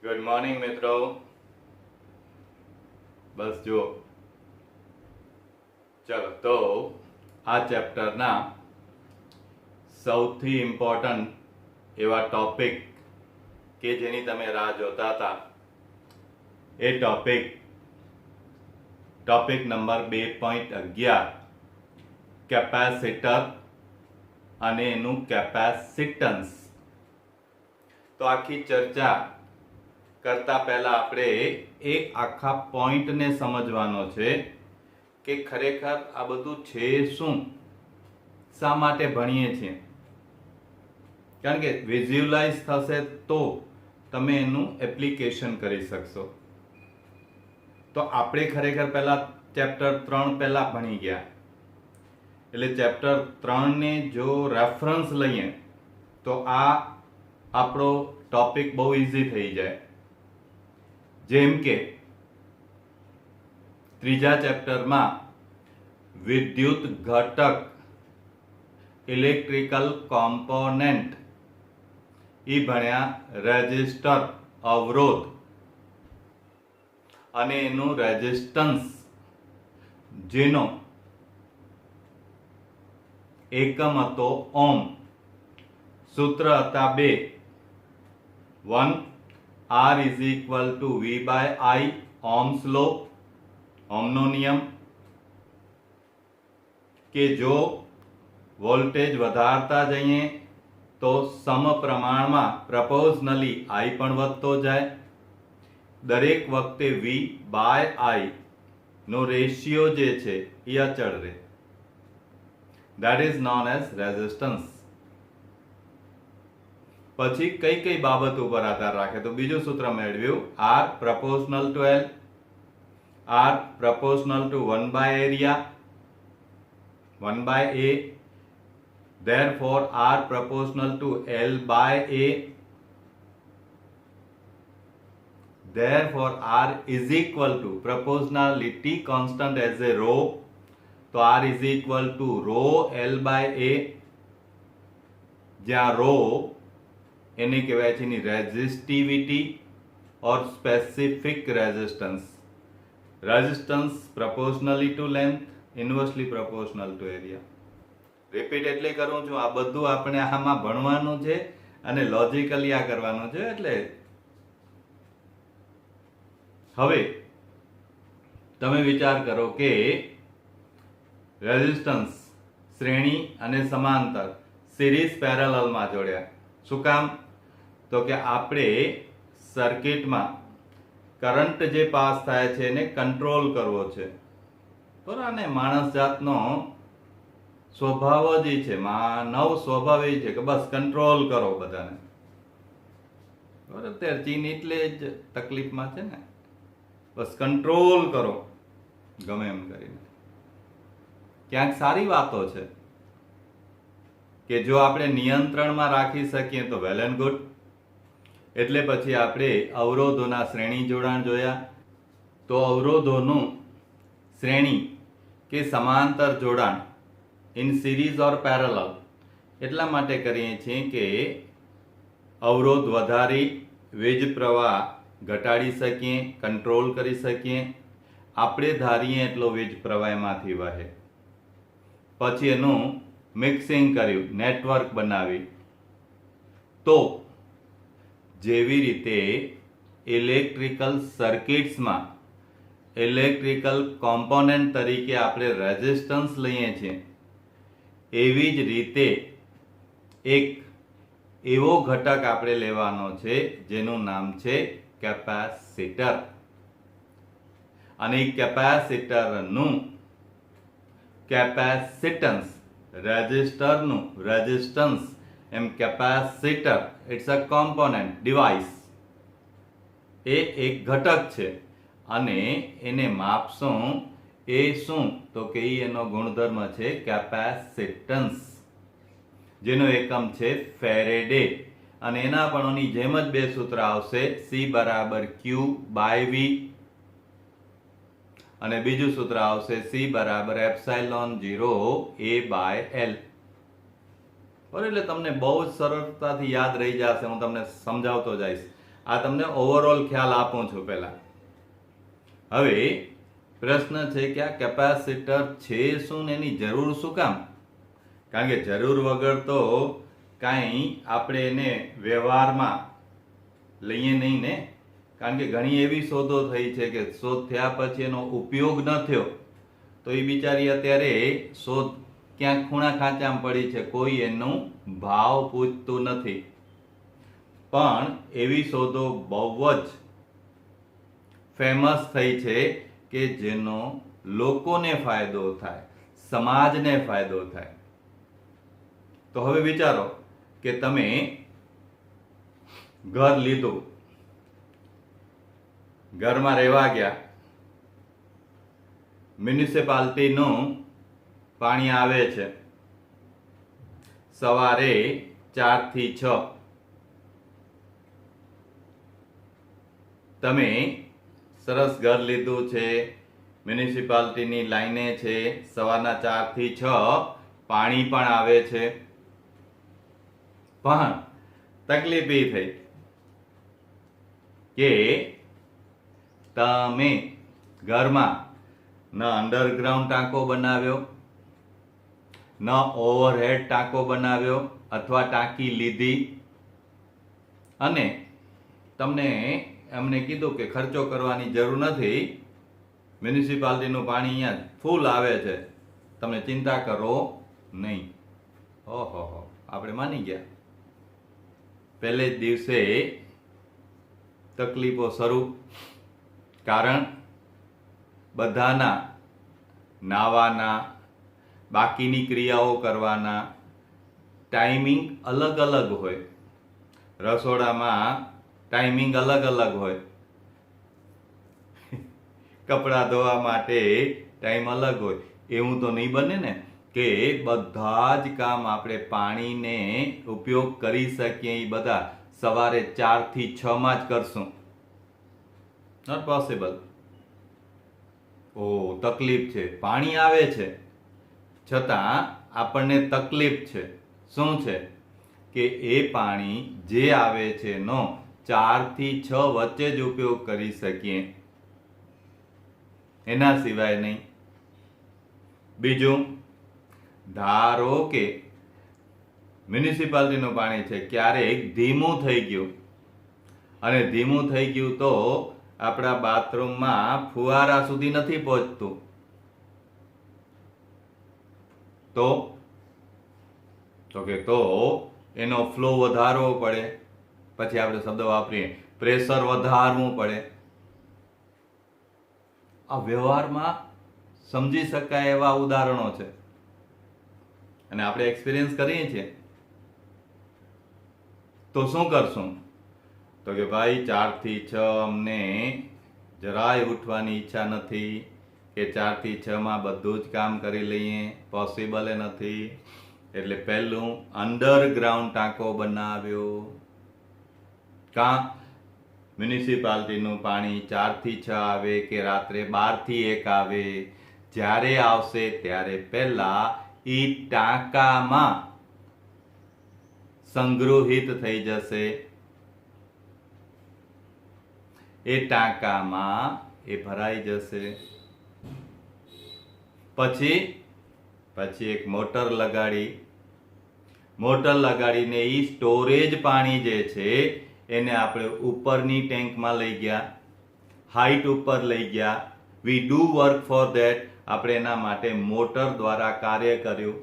Good morning મિત્રો. બસ જો ચલો તો આ ચેપ્ટરના સૌથી ઇમ્પોર્ટન્ટ એવા ટોપિક કે જેની તમે રાહ જોતા હતા એ ટોપિક નંબર 2.11 કેપેસિટર અને એનું કેપેસિટન્સ. તો આખી ચર્ચા કરતા પહેલા આપણે એ આખા પોઈન્ટને સમજવાનો છે કે ખરેખર આ બધું છે શું, શા માટે ભણીએ છીએ. કારણ કે વિઝ્યુઅલાઇઝ થશે તો તમે એનું એપ્લિકેશન કરી શકશો. તો આપણે ખરેખર પહેલા ચેપ્ટર 3 પહેલા ભણી ગયા, એટલે ચેપ્ટર 3 ને જો રેફરન્સ લઈએ તો આ આપણો ટોપિક બહુ ઇઝી થઈ જાય. જેમ કે ત્રીજા ચેપ્ટરમાં વિદ્યુત ઘટક ઇલેક્ટ્રિકલ કોમ્પોનેન્ટ એ ભણ્યા, રેઝિસ્ટર અવરોધ અને એનું રેઝિસ્ટન્સ જેનો એકમ હતો ઓમ, સૂત્ર હતા બે. 1 R is equal to V by I, Ohm's law, ઓહમનો નિયમ, કે જો વોલ્ટેજ વધારતા જઈએ તો સમપ્રમાણમાં પ્રપોઝનલી I પણ વધતો જાય. દરેક વખતે V by I નો રેશિયો જે છે એ અચળ રહે. That is known as resistance. પછી કઈ કઈ બાબત ઉપર આધાર રાખે તો બીજું સૂત્ર મેળવ્યું R proportional to L, R proportional to 1 by area, 1 by A, therefore R proportional to L by A, therefore R is equal to proportionality constant as a rho, તો R is equal to rho L by A, જ્યાં rho એને કહેવાય છે એની resistivity or specific resistance. Resistance proportionally to length, inversely proportional to area. Repeat એટલે કરું છું, આ બધું આપણે આમાં ભણવાનું છે અને લોજિકલી આ કરવાનું છે. એટલે હવે તમે વિચાર કરો કે રેઝિસ્ટન્સ શ્રેણી અને સમાંતર સિરીઝ પેરેલલમાં જોડ્યા. શું કામ? તો કે આપણે સર્કિટમાં કરંટ જે પાસ થાય છે એને કંટ્રોલ કરવો છે. બરાબર ને? માણસ જાતનો સ્વભાવ જ છે, માનવ સ્વભાવ એ છે કે બસ કંટ્રોલ કરો બધાને. બરાબર? અત્યારે ચીન એટલે જ તકલીફમાં છે ને, બસ કંટ્રોલ કરો ગમે એમ કરીને. ક્યાંક સારી વાતો છે કે જો આપણે નિયંત્રણમાં રાખી શકીએ તો વેલ એન્ડ ગુડ. એટલે પછી આપણે અવરોધોના શ્રેણી જોડાણ જોયા. તો અવરોધોનું શ્રેણી કે સમાંતર જોડાણ ઇન સિરીઝ ઓર પેરેલલ એટલા માટે કરીએ છીએ કે અવરોધ વધારી વીજ પ્રવાહ ઘટાડી શકીએ, કંટ્રોલ કરી શકીએ. આપણે ધારીએ એટલો વીજ પ્રવાહ એમાંથી વહે. પછી એનું મિક્સિંગ કર્યું, નેટવર્ક બનાવી. તો જેવી રીતે ઇલેક્ટ્રિકલ સર્કિટ્સમાં ઇલેક્ટ્રિકલ કોમ્પોનન્ટ તરીકે આપણે રેઝિસ્ટન્સ લઈએ છીએ, એવી જ રીતે એક એવો ઘટક આપણે લેવાનો છે જેનું નામ છે કેપેસિટર. અને કેપેસિટરનું કેપેસિટન્સ, રેઝિસ્ટરનું રેઝિસ્ટન્સ, એમ capacitor it's a component device, એ એક ઘટક છે. અને એને માપશું એ શું? તો કે એનો ગુણધર્મ છે કેપેસિટન્સ, જેનો એકમ છે ફેરેડે. અને એના પણ ઓની જેમ જ બે સૂત્ર આવશે, C બરાબર Q બાય V અને બીજું સૂત્ર આવશે C બરાબર એપ્સાઇલોન 0 A બાય L. બરાબર? એટલે તમને બહુ જ સરળતાથી યાદ રહી જશે, હું તમને સમજાવતો જઈશ. આ તમને ઓવરઓલ ખ્યાલ આપું છું પહેલા. હવે પ્રશ્ન છે કે આ કેપેસિટર છે શું ને એની જરૂર શું કામ? કારણ કે જરૂર વગર તો કાંઈ આપણે એને વ્યવહારમાં લઈએ નહીં ને. કારણ કે ઘણી એવી શોધો થઈ છે કે શોધ થયા પછી એનો ઉપયોગ ન થયો તો એ બિચારી અત્યારે શોધ ક્યાંક ખૂણા ખાંચામાં પડી છે, કોઈ એનું ભાવ પૂછતું નથી. પણ એવી શોધો બહુ જ ફેમસ થઈ છે કે જેનો લોકોને ફાયદો થાય, સમાજને ફાયદો થાય. તો હવે વિચારો કે તમે ઘર લીધું, ઘરમાં રહેવા ગયા, મ્યુનિસિપાલિટીનું પાણી આવે છે સવારે 4 થી 6. તમે સરસ ઘર લીધું છે, મ્યુનિસિપાલિટીની લાઈને છે, સવારના 4 થી 6 પાણી પણ આવે છે. પણ તકલીફ એ થઈ કે તમે ઘરમાં ન અંડરગ્રાઉન્ડ ટાંકો બનાવ્યો, ન ઓવરહેડ ટાંકો બનાવ્યો અથવા ટાંકી લીધી, અને તમને એમને કીધું કે ખર્ચો કરવાની જરૂર નથી, મ્યુનિસિપાલિટીનું પાણી અહીંયા ફૂલ આવે છે, તમે ચિંતા કરો નહીં. ઓહો, આપણે માની ગયા. પહેલે જ દિવસે તકલીફો શરૂ. કારણ બધાના નાવાના, બાકીની ક્રિયાઓ કરવાના ટાઈમિંગ અલગ અલગ હોય. રસોડામાં ટાઈમિંગ અલગ અલગ હોય, કપડાં ધોવા માટે ટાઈમ અલગ હોય. એવું તો નહીં બને ને કે બધા જ કામ આપણે પાણીને ઉપયોગ કરી શકીએ એ બધા સવારે 4 થી 6 માં જ કરશું. Not possible. તકલીફ છે, પાણી આવે છે છતાં આપણને તકલીફ છે. શું છે કે એ પાણી જે આવે છે નો 4 થી 6 વચ્ચે જ ઉપયોગ કરી શકીએ, એના સિવાય નહીં. બીજું, ધારો કે મ્યુનિસિપાલિટીનું પાણી છે, ક્યારેક ધીમું થઈ ગયું, અને ધીમું થઈ ગયું તો આપણા બાથરૂમમાં ફુવારા સુધી નથી પહોંચતું, તો એનો ફ્લો વધારવો પડે. પછી આપણે શબ્દ વાપરીએ પ્રેશર વધારવું પડે. આ વ્યવહારમાં સમજી શકાય એવા ઉદાહરણો છે અને આપણે એક્સપિરિયન્સ કરીએ છીએ. તો શું કરશું? તો કે ભાઈ 4 થી 6 અમને જરાય ઉઠવાની ઈચ્છા નથી કે 4 થી 6 માં બધું જ કામ કરી લઈએ, પોસિબલ નથી. એટલે પહેલું અંડરગ્રાઉન્ડ ટાંકો બનાવ્યો. મ્યુનિસિપાલિટીનું પાણી 4 થી 6 આવે કે રાત્રે 12 થી 1 આવે, જ્યારે આવશે ત્યારે પહેલા ઈ ટાંકામાં સંગ્રહિત થઈ જશે. એ ટાંકામાં એ ભરાઈ જશે. પછી એક મોટર લગાડીને ઈ સ્ટોરેજ પાણી જે છે એને આપણે ઉપરની ટેન્કમાં લઈ ગયા, હાઈટ ઉપર લઈ ગયા. We do work for that. આપણે એના માટે મોટર દ્વારા કાર્ય કર્યું.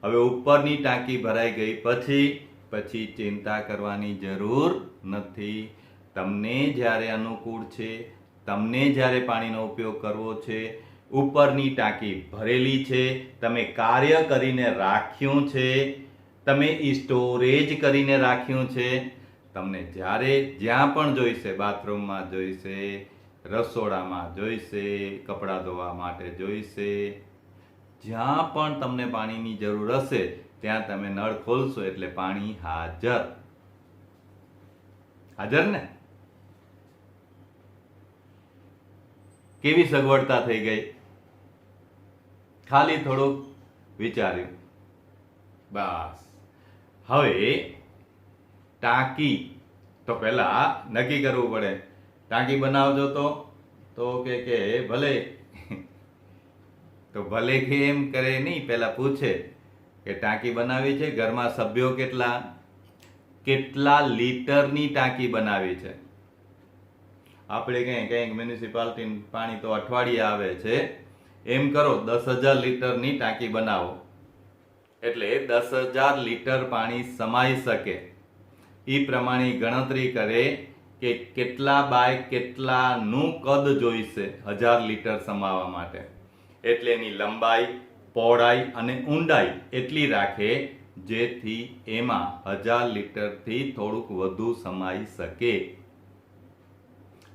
હવે ઉપરની ટાંકી ભરાઈ ગઈ પછી ચિંતા કરવાની જરૂર નથી. તમને જ્યારે અનુકૂળ છે, તમને જ્યારે પાણીનો ઉપયોગ કરવો છે, ઉપરની ટાંકી ભરેલી છે, તમે કાર્ય કરીને રાખ્યું છે, તમે સ્ટોરેજ કરીને રાખ્યું છે. તમને જ્યારે જ્યાં પણ જોઈશે, બાથરૂમમાં જોઈશે, રસોડામાં જોઈશે, કપડાં ધોવા માટે જોઈશે, જ્યાં પણ તમને પાણીની જરૂર હશે ત્યાં તમે નળ ખોલશો એટલે પાણી હાજર ને. કેવી સગવડતા થઈ ગઈ. ખાલી થોડુંક વિચાર્યું, બસ. હવે ટાંકી તો પહેલા નક્કી કરવું પડે, ટાંકી બનાવજો તો કે ભલે. તો ભલે કે એમ કરે નહીં, પહેલા પૂછે કે ટાંકી બનાવી છે, ઘરમાં સભ્યો કેટલા લીટરની ટાંકી બનાવી છે. આપણે કંઈક મ્યુનિસિપાલિટી પાણી તો અઠવાડિયે આવે છે, એમ કરો 10,000 લીટરની ટાંકી બનાવો, એટલે 10,000 લીટર પાણી સમાઈ શકે. એ પ્રમાણે ગણતરી કરે કે કેટલા બાય કેટલાનું કદ જોઈશે 1000 લીટર સમાવવા માટે, એટલે એની લંબાઈ, પહોળાઈ અને ઊંડાઈ એટલી રાખે જેથી એમાં 1000 લીટરથી થોડુંક વધુ સમાઈ શકે.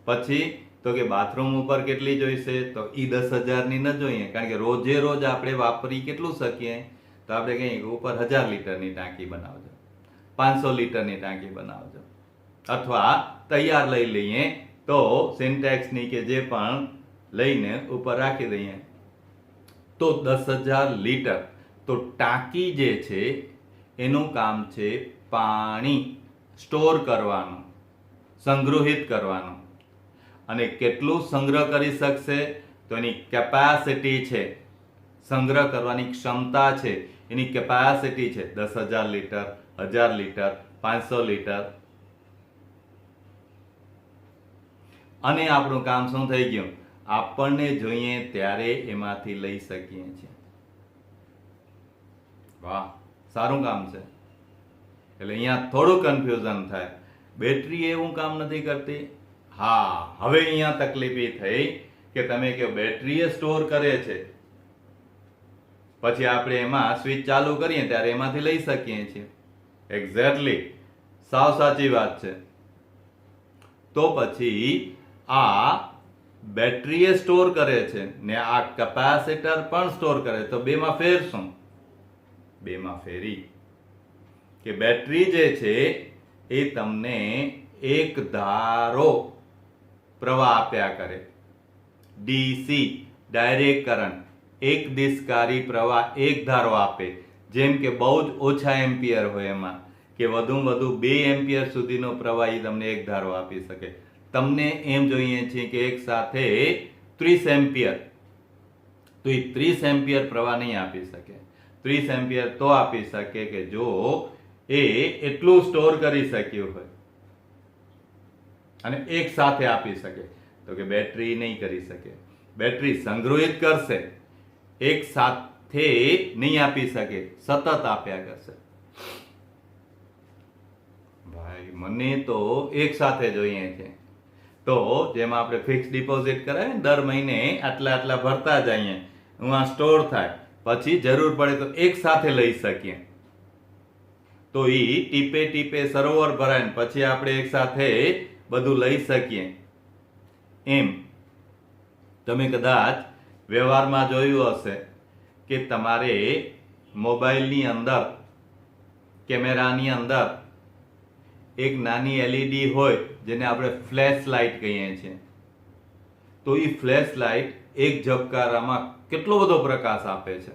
પછી તો કે બાથરૂમ ઉપર કેટલી જોઈશે, તો એ 10,000ની ન જોઈએ, કારણ કે રોજે રોજ આપણે વાપરી કેટલું શકીએ, તો આપણે કહીએ ઉપર 1000 લીટરની ટાંકી બનાવજો, 500 લીટરની ટાંકી બનાવજો, અથવા તૈયાર લઈ લઈએ તો સિન્ટેક્સની કે જે પણ લઈને ઉપર રાખી દઈએ તો 10,000 લીટર. તો ટાંકી જે છે એનું કામ છે પાણી સ્ટોર કરવાનું, સંગ્રહિત કરવાનું. અને કેટલું સંગ્રહ કરી શકશે, તો એની કેપેસિટી છે, સંગ્રહ કરવાની ક્ષમતા છે, એની કેપેસિટી છે 10,000 લીટર, 1000 લીટર, 500 લીટર. અને આપણું કામ શું થઈ ગયું, આપણને જોઈએ ત્યારે એમાંથી લઈ શકીએ છીએ. વાહ, સારું કામ છે. એટલે અહીંયા થોડું કન્ફ્યુઝન થાય, બેટરી એવું કામ નથી કરતી. હા, હવે અહીંયા તકલીફ એ થઈ કે તમે કહો બેટરી સ્ટોર કરે છે, પછી આપણે એમાં સ્વિચ ચાલુ કરીએ ત્યારે એમાંથી લઈ શકીએ છીએ. એક્ઝેક્ટલી, સાવ સાચી વાત છે. તો પછી આ બેટરી સ્ટોર કરે છે ને આ કેપેસિટર પણ સ્ટોર કરે, તો બેમાં ફેર શું? બેમાં ફેરી કે બેટરી જે છે એ તમને એક ધારો પ્રવાહ આપ્યા કરે, ડીસી ડાયરેક્ટ કરંટ, એક દિશકારી પ્રવાહ એક ધારો આપે. જેમ કે બહુ જ ઓછા એમ્પિયર હોય એમાં, કે વધુમાં વધુ 2 એમ્પિયર સુધીનો પ્રવાહ તમને એક ધારો આપી શકે. તમને એમ જોઈએ છે કે એક સાથે 30 એમ્પિયર, તો એ 30 એમ્પિયર પ્રવાહ નહીં આપી શકે. 30 એમ્પિયર તો આપી શકે કે જો એ એટલું સ્ટોર કરી શક્યું હોય અને એક સાથે આપી શકે. તો કે બેટરી નહીં કરી શકે. બેટરી સંગ્રહિત કરશે, એક સાથે નહીં આપી શકે, સતત આપ્યા કરશે. ભાઈ મને તો એક સાથે જોઈએ છે. તો જેમાં આપણે ફિક્સ ડિપોઝિટ કરાવીએ દર મહિને આટલા ભરતા જઈએ, એમાં સ્ટોર થાય, પછી જરૂર પડે તો એક સાથે લઈ શકીએ. તો એ ટીપે ટીપે સરોવર ભરાય, પછી આપણે એક સાથે બધું લઈ શકીએ. એમ તમે કદાચ વ્યવહારમાં જોયું હશે કે તમારે મોબાઈલની અંદર, કેમેરાની અંદર એક નાની એલઈડી હોય જેને આપણે ફ્લેશ લાઇટ કહીએ છીએ. તો એ ફ્લેશ લાઇટ એક ઝબકારામાં કેટલો બધો પ્રકાશ આપે છે.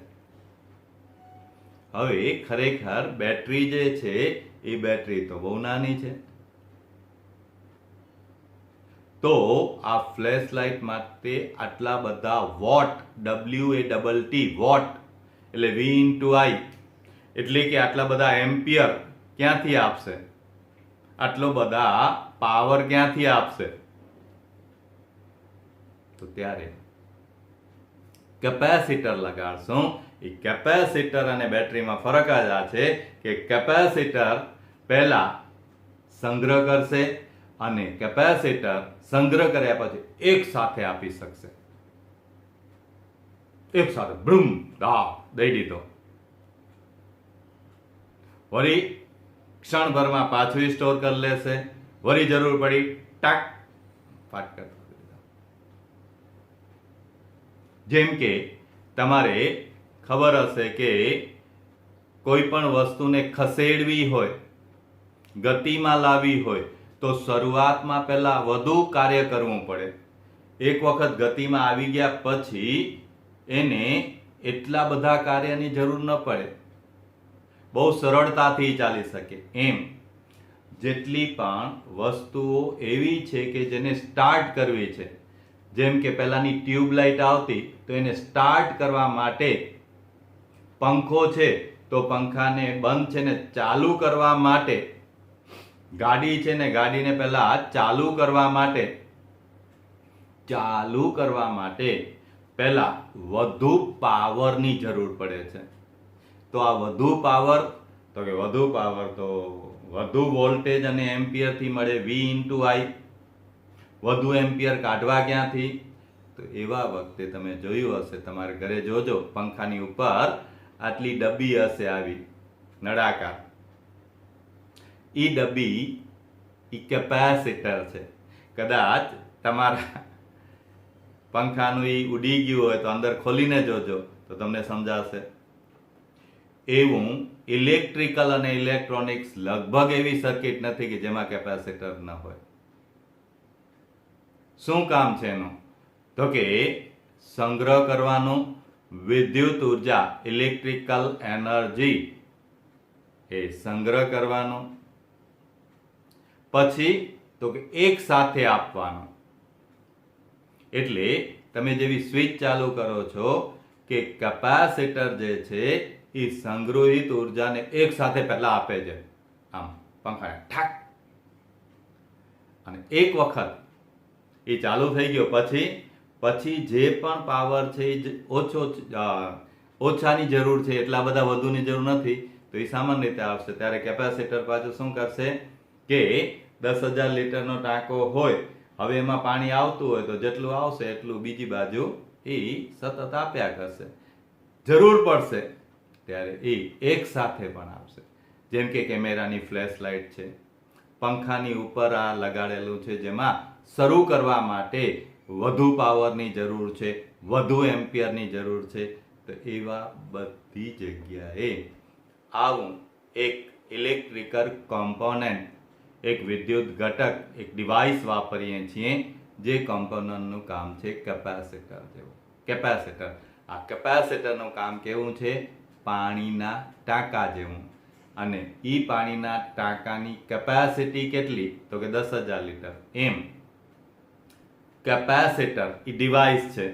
હવે ખરેખર બેટરી જે છે એ બેટરી તો બહુ નાની છે. તો આ ફ્લેશ લાઇટ માટે આટલા બધા વોટ, WATT વોટ એટલે V/I, એટલે કે આટલા બધા એમ્પિયર ક્યાંથી આપશે, આટલો બધા પાવર ક્યાંથી આપશે? તો ત્યારે કેપેસિટર લગાડશું. એ કેપેસિટર અને બેટરીમાં ફરક જ આ છે કે કેપેસિટર પહેલા સંગ્રહ કરશે અને કેપેસિટર સંગ્રહ કર્યા પછી એક સાથે આપી શકશે. એક સાથે બ્રૂમ દઈ દીધો, વળી ક્ષણભરમાં પાછું સ્ટોર કરી લેશે, વળી જરૂર પડી ટાક ફાટ કરી દીધા. જેમ કે તમારે ખબર હશે કે કોઈ પણ વસ્તુને ખસેડવી હોય, ગતિમાં લાવવી હોય, તો શરૂઆતમાં પહેલા વધુ કાર્ય કરવું પડે. એક વખત ગતિમાં આવી ગયા પછી એને એટલા બધા કાર્યની જરૂર ન પડે, બહુ સરળતાથી ચાલી શકે. એમ જેટલી પણ વસ્તુઓ એવી છે કે જેને સ્ટાર્ટ કરવી છે, જેમ કે પહેલાની ટ્યુબલાઇટ આવતી તો એને સ્ટાર્ટ કરવા માટે પંખો છે તો પંખાને બંધ છે ને ચાલુ કરવા માટે, ગાડી છે ને ગાડીને પહેલા ચાલુ કરવા માટે પહેલા વધુ પાવરની જરૂર પડે છે. તો આ વધુ પાવર તો વધુ વોલ્ટેજ અને એમ્પિયર થી મળે V × I. વધુ એમ્પિયર કાઢવા ક્યાંથી? તો એવા વખતે તમે જોયું હશે, તમારે ઘરે જોજો, પંખાની ઉપર આટલી ડબ્બી હશે આવી નળાકાર. ઈ ડબ્બી ઈ કેપેસિટર છે. કદાચ તમારા પંખાનું ઈ ઉડી ગયું હોય તો અંદર ખોલીને જોજો તો તમને સમજાશે. એવું ઇલેક્ટ્રિકલ અને ઇલેક્ટ્રોનિક્સ લગભગ એવી સર્કિટ નથી કે જેમાં કેપેસિટર ન હોય. શું કામ છે એનું? તો કે સંગ્રહ કરવાનું, વિદ્યુત ઉર્જા ઇલેક્ટ્રિકલ એનર્જી એ સંગ્રહ કરવાનો, પછી તો કે એક સાથે આપવાનો. એટલે તમે જેવી સ્વિચ ચાલુ કરો છો કે કેપેસિટર જે છે એ સંગ્રહિત ઉર્જાને એક સાથે પહેલા આપે છે, આમ પંખાને ઠાક, અને એક વખત એ ચાલુ થઈ ગયો પછી જે પણ પાવર છે એ ઓછાની જરૂર છે, એટલા બધા વધુની જરૂર નથી, તો એ સામાન્ય રીતે આવશે. ત્યારે કેપેસિટર પાછું શું કરશે કે 10,000 લીટરનો ટાંકો હોય, હવે એમાં પાણી આવતું હોય તો જેટલું આવશે એટલું બીજી બાજુ એ સતત આપ્યા કરશે. જરૂર પડશે ત્યારે એ એક સાથે પણ આવશે. જેમ કે કેમેરાની ફ્લેશ લાઇટ છે, પંખાની ઉપર આ લગાડેલું છે, જેમાં શરૂ કરવા માટે વધુ પાવરની જરૂર છે, વધુ એમ્પિયરની જરૂર છે. તો એવા બધી જગ્યાએ આવું એક ઇલેક્ટ્રિકલ કોમ્પોનન્ટ, એક વિદ્યુત ઘટક, એક ડિવાઇસ વાપરીએ છીએ, જે કોમ્પોનન્ટનું કામ છે કેપેસિટર જેવું. કેપેસિટર, આ કેપેસિટરનું કામ કેવું છે? પાણીના ટાંકા જેવું. અને ઈ પાણીના ટાંકાની કેપેસિટી કેટલી? તો કે 10,000 લીટર. એમ કેપેસિટર ઈ ડિવાઇસ છે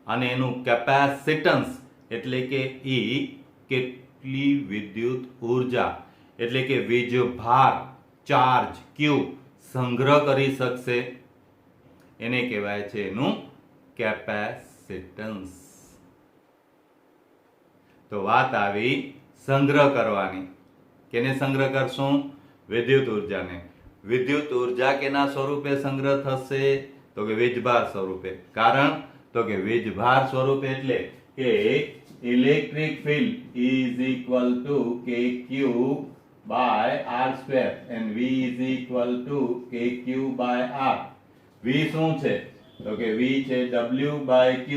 અને એનું કેપેસિટન્સ એટલે કે ઈ કેટલી વિદ્યુત ઉર્જા એટલે કે વીજભાર, ચાર્જ, ક્યુ સંગ્રહ કરી શકશે, એને કહેવાય છે એનું કેપેસિટન્સ. તો વાત આવી સંગ્રહ કરવાની. કેને સંગ્રહ કરશું? વિદ્યુત ઉર્જાને. વિદ્યુત ઉર્જા કેના સ્વરૂપે સંગ્રહ થશે? તો કે વીજભાર સ્વરૂપે. કારણ તો કે વીજભાર સ્વરૂપે એટલે કે electric field is equal to kq by r² and v is equal to kq by r. v શું છે? તો કે v છે w by q,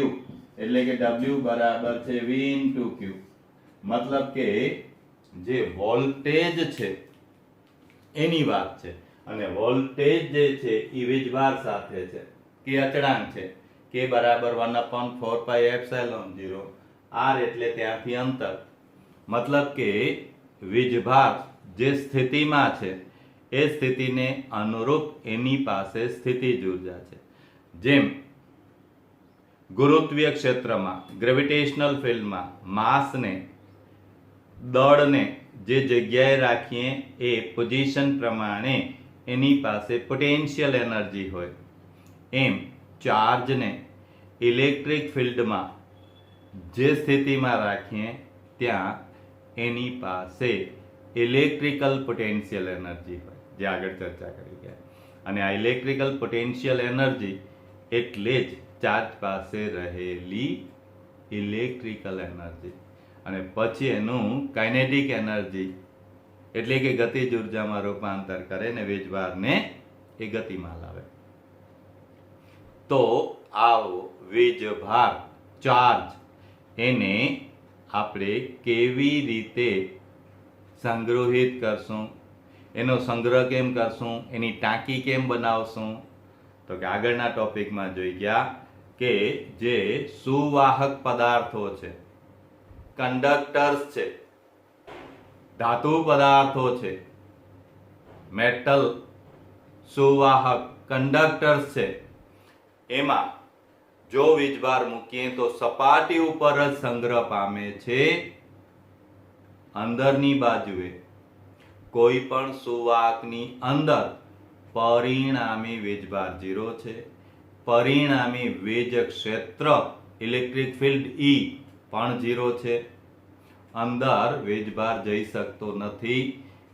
એટલે કે w બરાબર છે v into q. મતલબ કે જે વોલ્ટેજ છે એની વાત છે, અને વોલ્ટેજ જે છે એ વીજભાર સાથે છે કે અચળાંક છે. k બરાબર 1/4πε0, r એટલે ત્યાંથી અંતર. મતલબ કે વીજભાર જે સ્થિતિમાં છે એ સ્થિતિને અનુરૂપ એની પાસે સ્થિતિજ ઉર્જા છે. જેમ ગુરુત્વીય ક્ષેત્રમાં, ગ્રેવિટેશનલ ફિલ્ડમાં માસને, દળને જે જગ્યાએ રાખીએ એ પોઝિશન પ્રમાણે એની પાસે પોટેન્શિયલ એનર્જી હોય, એમ ચાર્જને ઇલેક્ટ્રિક ફિલ્ડમાં જે સ્થિતિમાં રાખીએ ત્યાં એની પાસે ઇલેક્ટ્રિકલ પોટેન્શિયલ એનર્જી હોય, જે આગળ ચર્ચા કરી ગયા. અને આ ઇલેક્ટ્રિકલ પોટેન્શિયલ એનર્જી એટલે જ ચાર્જ પાસે રહેલી ઇલેક્ટ્રિકલ એનર્જી. અને પછી એનું કાઇનેટિક એનર્જી એટલે કે ગતિજ ઉર્જામાં રૂપાંતર કરે ને વીજભારને એ ગતિમાં લાવે. તો આવો વીજભાર, ચાર્જ, એને આપણે કેવી રીતે સંગ્રહિત કરશું, એનો સંગ્રહ કેમ કરશું, એની ટાંકી કેમ બનાવશું? તો કે આગળના ટોપિકમાં જોઈ ગયા કે જે સુવાહક પદાર્થો છે, કંડક્ટર્સ છે, ધાતુ પદાર્થો છે, મેટલ સુવાહક કંડક્ટર્સ છે એમાં જો વીજભાર મૂકીએ તો સપાટી ઉપર જ સંગ્રહ પામે છે. અંદરની બાજુએ કોઈ પણ સુવાહકની અંદર પરિણામી વીજભાર 0 છે. પરિણામી વીજ ક્ષેત્ર ઇલેક્ટ્રિક ફિલ્ડ E પણ 0 છે. અંદર વીજભાર જઈ શકતો નથી,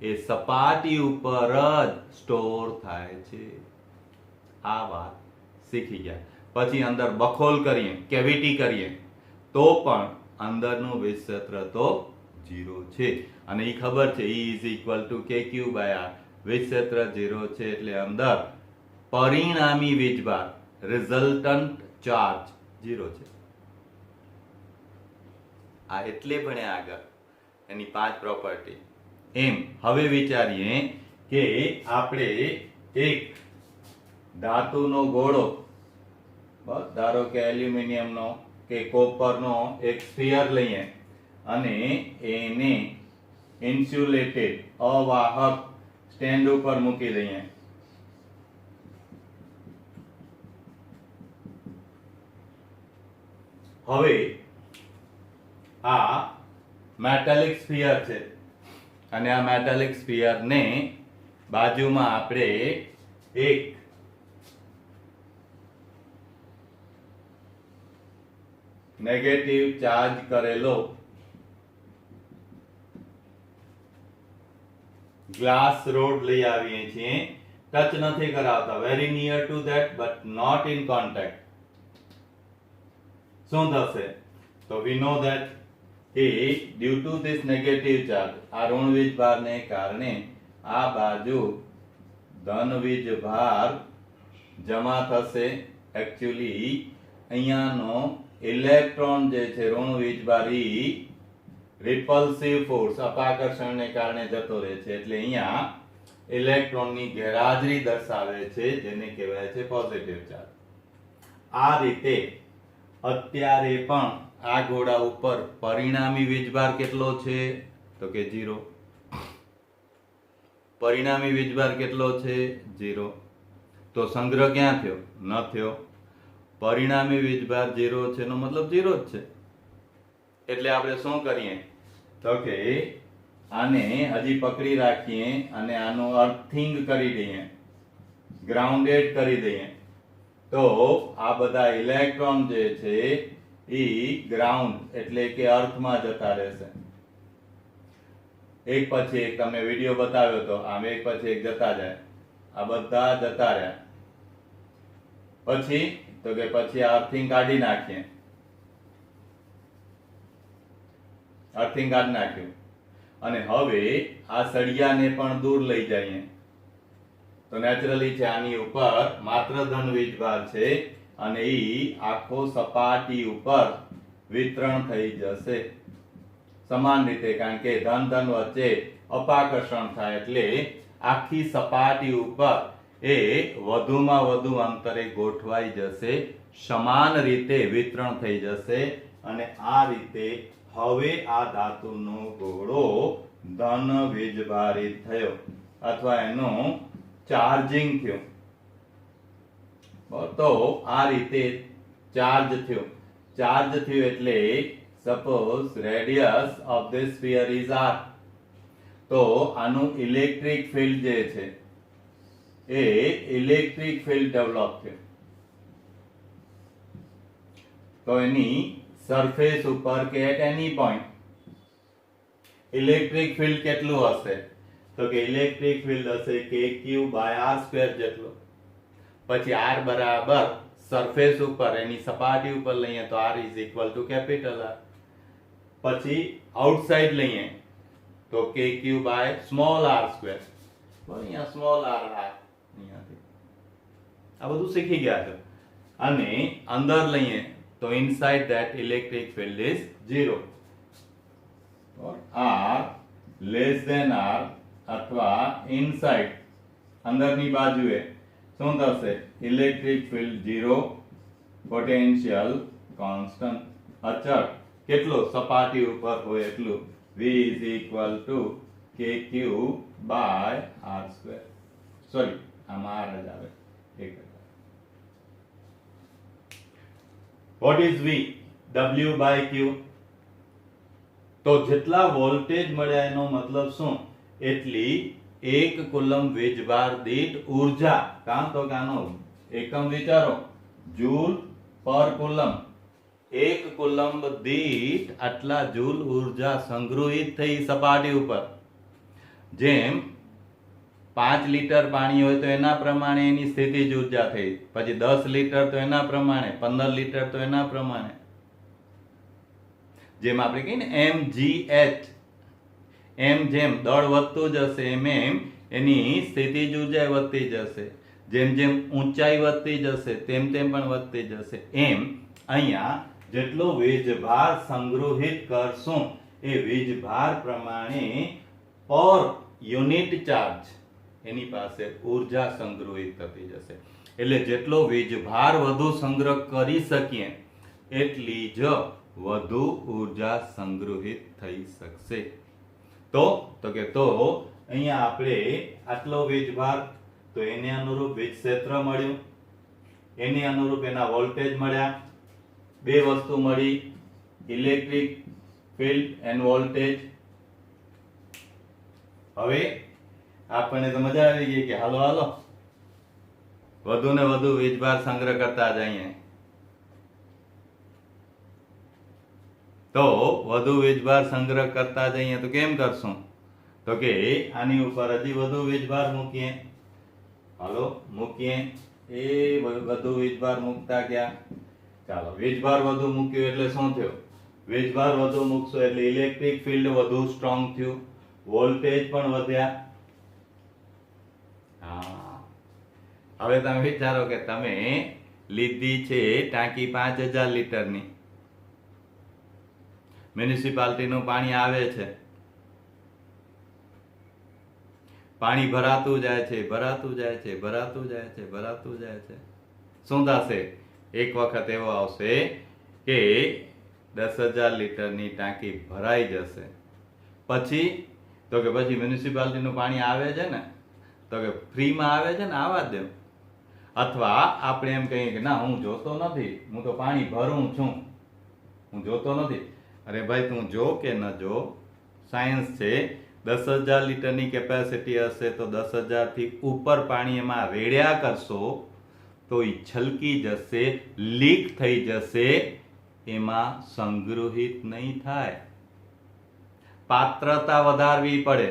એ સપાટી ઉપર જ સ્ટોર થાય છે. આ વાત શીખી ગયા. પછી અંદર બખોલ કરીએ, કેવિટી કરીએ તો પણ અંદરનું વીજ ક્ષેત્ર તો 0 છે. અને એ ખબર છે E is equal to KQ/R. વીજ ક્ષેત્ર 0 છે એટલે અંદર પરિણામી વીજભાર રિઝલ્ટન્ટ ચાર્જ 0 છે. આ એટલે ભણ્યા આગળ એની 5 પ્રોપર્ટી. એમ હવે વિચારીએ કે આપણે એક ધાતુનો ગોળો, ધારો કે એલ્યુમિનિયમનો કે કોપરનો એક સ્ફિયર લઈએ અને એને ઇન્સ્યુલેટેડ અવાહક સ્ટેન્ડ ઉપર મૂકી દઈએ. હવે આ મેટાલિક સ્ફિયર છે અને આ મેટાલિક સ્ફિયરને બાજુમાં આપણે એક નેગેટિવ ચાર્જ કરેલો ગ્લાસ રોડ લઈ આવીએ છીએ. ટચ નથી કરાવતા, very near to that but not in contact. શું થશે? તો we know that due to this negative charge, આ ઋણ વીજભારને કારણે આ બાજુ ધન વીજભાર જમા થશે. એકચ્યુઅલી અહીંયાનો ઇલેક્ટ્રોન જે છે ઋણ વીજભાર રિપલ્સિવ ફોર્સ અપાકર્ષણને કારણે જતો રહે છે એટલે અહીંયા ઇલેક્ટ્રોનની ગેરહાજરી દર્શાવે છે, જેને કહેવાય છે પોઝિટિવ ચાર્જ. આ રીતે અત્યારે પણ આ ગોળા ઉપર પરિણામી વીજભાર કેટલો છે? તો કે 0. પરિણામી વીજભાર કેટલો છે? 0. તો સંગ્રહ ક્યાં થયો? ન થયો. પરિણામી વીજભાર 0 છે એનો મતલબ 0 જ છે. એટલે આપણે શું કરીએ તો કે આને હજી પકડી રાખીએ અને આનું અર્થિંગ કરી દઈએ, ગ્રાઉન્ડેડ કરી દઈએ. તો આ બધા ઇલેક્ટ્રોન જે છે એ ગ્રાઉન્ડ એટલે કે અર્થમાં જતા રહેશે. એક પછી એક તમને વિડિયો બતાવ્યો તો આમ એક પછી એક જતા જાય. આ બધા જતા રહ્યા. પછી તો કે પછી અર્થિંગ કાઢી નાખીએ. અર્થિંગ કાઢી નાખ્યું અને હવે આ સળિયાને પણ દૂર લઈ જઈએ તો નેચરલી છે આની ઉપર માત્ર ધન વીજભાર છે અને ઈ આખો સપાટી ઉપર વિતરણ થઈ જશે સમાન રીતે, કારણ કે ધન ધન વચ્ચે અપાકર્ષણ થાય એટલે આખી સપાટી ઉપર એ વધુમાં વધુ અંતરે ગોઠવાઈ જશે, સમાન રીતે વિતરણ થઈ જશે અને આ રીતે હવે આ ધાતુનો ગોળો ધન વીજભારિત થયો અથવા એનું ચાર્જિંગ થયું. તો આ રીતે ચાર્જ થયું. ચાર્જ થયું એટલે suppose radius of this sphere is r. તો આનું ઇલેક્ટ્રિક ફિલ્ડ જે છે એ ઇલેક્ટ્રિક ફિલ્ડ ડેવલપ થયું. તો એની સરફેસ ઉપર કે at any point electric field કેટલું હશે? તો કે ઇલેક્ટ્રિક ફિલ્ડ હશે kq/r² જેટલો. પછી r બરાબર સરફેસ ઉપર એની સપાટી ઉપર લઈએ તો r is equal to capital R. પછી આઉટસાઇડ લઈએ તો kq/r². તો અહીંયા સ્મોલ r અહીંયાથી આ બધું શીખી ગયા છો. અને અંદર લઈએ તો inside that electric field is 0 or r less than r અથવા inside અંદરની બાજુએ શું થશે? ઇલેક્ટ્રિક ફિલ્ડ 0, પોટેન્શિયલ કોન્સ્ટન્ટ અચળ કેટલો? સપાટી ઉપર હોય એટલું. v is equal to kq/r². Sorry આમાં આર જ આવે 1000. What is V? W by Q. તો જેટલા વોલ્ટેજ મળ્યા એનો મતલબ શું? એટલી 1 કુલમ વીજભાર દીઠ ઊર્જા. કાં તો કાનો એકમ વિચારો, જૂલ પર કુલમ. 1 કુલમ દીઠ આટલા જૂલ ઊર્જા સંગ્રહિત થઈ સપાટી ઉપર. જેમ 5 લીટર પાણી હોય તો એના પ્રમાણે એની સ્થિતિજ ઊર્જા થઈ, પછી 10 લીટર તો એના પ્રમાણે, 15 લીટર તો એના પ્રમાણે. જેમ આપણે કહીએ ને mgh, એમ જેમ દળ વધતું જશે એમ એમ એની સ્થિતિજ ઊર્જા વધતી જશે. જેમ જેમ ઊંચાઈ વધતી જશે તેમ તેમ પણ વધતી જશે. એમ અહીંયા જેટલો વીજભાર સંગ્રહિત કરશું એ વીજભાર પ્રમાણે પર યુનિટ ચાર્જ એની પાસે ઊર્જા સંગ્રહિત થતી જશે. એટલે જેટલો વીજભાર વધુ સંગ્રહ કરી શકીએ એટલી જ વધુ ઊર્જા સંગ્રહિત થઈ શકશે. તો કે અહીંયા આપણે આટલો વીજભાર, તો એને અનુરૂપ વીજ ક્ષેત્ર મળ્યું, એની અનુરૂપ એના વોલ્ટેજ મળ્યા. બે વસ્તુ મળી, ઇલેક્ટ્રિક ફિલ્ડ એન્ડ વોલ્ટેજ. હવે આપણને તો મજા આવી ગઈ કે હાલો વધુ ને વધુ વીજભાર સંગ્રહ કરતા જઈએ. તો વધુ વીજભાર સંગ્રહ કરતા જઈએ તો કેમ કરશું? તો કે આની ઉપર હજી વધુ વીજભાર મૂકીએ. હાલો મૂકીએ. એ વધુ વીજભાર મૂકતા ગયા. ચાલો વીજભાર વધુ મૂક્યું એટલે શું થયું? વીજભાર વધુ મૂકશો એટલે ઇલેક્ટ્રિક ફિલ્ડ વધુ સ્ટ્રોંગ થયું, વોલ્ટેજ પણ વધ્યા. હવે તમે વિચારો કે તમે લીધી છે ટાંકી 5000 લીટરની, મ્યુનિસિપાલિટીનું પાણી આવે છે, પાણી ભરાતું જાય છે, ભરાતું જાય છે, ભરાતું જાય છે, ભરાતું જાય છે. શું થશે? એક વખત એવો આવશે કે 10,000 લીટરની ટાંકી ભરાઈ જશે. પછી મ્યુનિસિપાલિટીનું પાણી આવે છે ને, તો કે ફ્રીમાં આવે છે ને, આવવા દે. અથવા આપણે એમ કહીએ કે ના હું જોતો નથી, હું તો પાણી ભરું છું, હું જોતો નથી. અરે ભાઈ તું જો કે ન જો, સાયન્સ છે. 10,000 લીટરની કેપેસિટી હશે તો 10,000 થી ઉપર પાણી એમાં રેડ્યા કરશો તો એ છલકી જશે, લીક થઈ જશે, એમાં સંગ્રહિત નહીં થાય. પાત્રતા વધારવી પડે.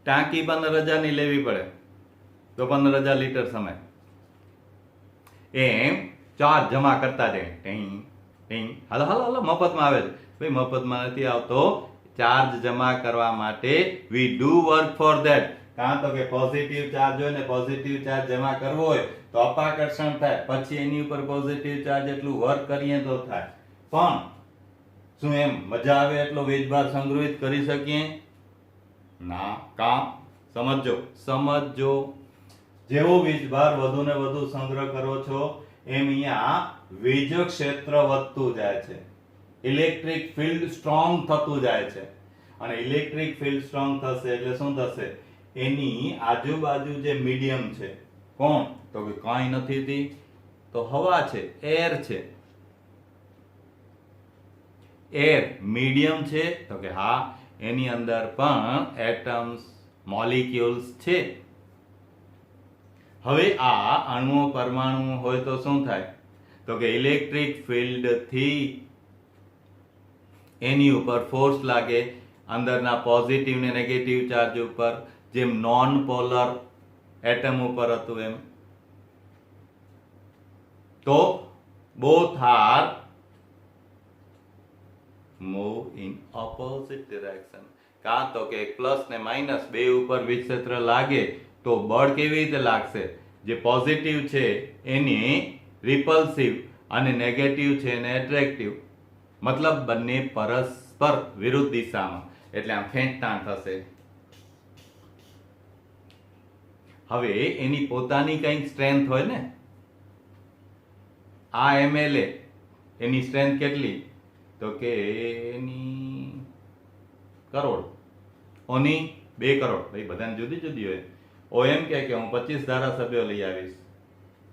ટાંકી 15,000 ની લેવી પડે તો 15,000 લીટર સમય. એમ ચાર્જ જમા કરતા જાય. હાલો મફતમાં આવે છે. ભાઈ મફતમાં નથી આવતો. ચાર્જ જમા કરવા માટે we do work for that. કાં તો કે પોઝિટિવ ચાર્જ હોય ને, પોઝિટિવ ચાર્જ જમા કરવો હોય તો અપાકર્ષણ થાય, પછી એની ઉપર પોઝિટિવ ચાર્જ એટલું વર્ક કરીએ તો થાય. પણ શું એમ મજા આવે એટલો વીજભાર સંગ્રહિત કરી શકીએ? ના. કામ સમજો. જેવો વીજભાર વધુ ને વધુ સંગ્રહ કરો છો એમ અહીંયા વીજ ક્ષેત્ર વધતું જાય છે, ઇલેક્ટ્રિક ફિલ્ડ સ્ટ્રોંગ થતું જાય છે. અને ઇલેક્ટ્રિક ફિલ્ડ સ્ટ્રોંગ થશે એટલે શું થશે? એની આજુબાજુ જે મીડિયમ છે, કોણ? તો કે કાંઈ નથી, તો હવા છે, એર છે. એર મીડિયમ છે તો કે હા, એની અંદર પણ એટમ્સ, મોલિક્યુલ્સ છે. હવે આ અણુઓ પરમાણુ હોય તો શું થાય? તો કે ઇલેક્ટ્રિક ફિલ્ડ થી એની ઉપર ફોર્સ લાગે, અંદરના પોઝિટિવ ને નેગેટિવ ચાર્જ ઉપર, જેમ નોન પોલર એટમ ઉપર હતું એમ. તો both are move in opposite direction. કાં તો કે પ્લસ ને માઇનસ બે ઉપર વીજ ક્ષેત્ર લાગે તો બળ કેવી રીતે લાગશે? જે પોઝિટિવ છે એની રિપલ્સિવ અને નેગેટિવ છે એને એટ્રેક્ટિવ. મતલબ બંને પરસ્પર વિરુદ્ધ દિશામાં, એટલે આમ ખેંચતાણ થશે. હવે એની પોતાની કંઈક સ્ટ્રેન્થ હોય ને. આ MLA એની સ્ટ્રેન્થ કેટલી? તો કે એની કરોડ, ઓની 2 કરોડ. ભાઈ બધાને જુદી જુદી હોય. ઓ એમ કે હું 25 ધારાસભ્યો લઈ આવીશ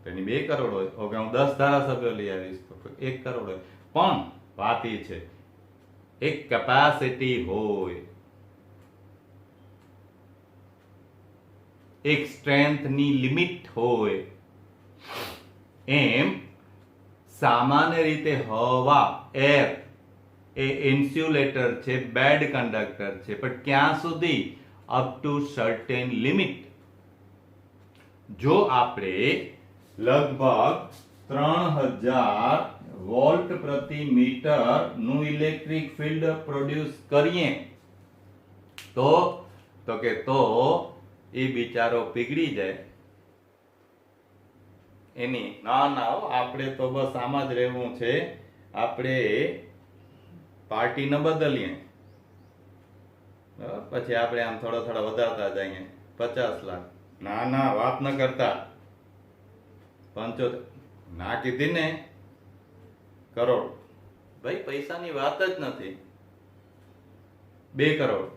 તો એની 2 કરોડ હોય. ઓકે હું 10 ધારાસભ્યો લઈ આવીશ તો 1 કરોડ હોય. પણ વાત એ છે એક કેપેસિટી હોય, એક સ્ટ્રેન્થની લિમિટ હોય. એમ સામાન્ય રીતે હવા, એર એ ઇન્સ્યુલેટર છે, બેડ કંડક્ટર છે, પણ ક્યાં સુધી? Up to certain limit. જો આપણે લગભગ 3000 વોલ્ટ પ્રતિ મીટર નું ઇલેક્ટ્રિક ફિલ્ડ પ્રોડ્યુસ કરીએ તો એ બિચારો પીગળી જાય. એની ના આપણે તો બસ આમ જ રહેવું છે, આપણે પાર્ટી ન બદલીએ, પછી આપણે આમ થોડા વધારતા જઈએ 50 લાખ. ના વાત ન કરતા. 75 ના કીધી ને, કરોડ. ભાઈ પૈસાની વાત જ નથી. 2 કરોડ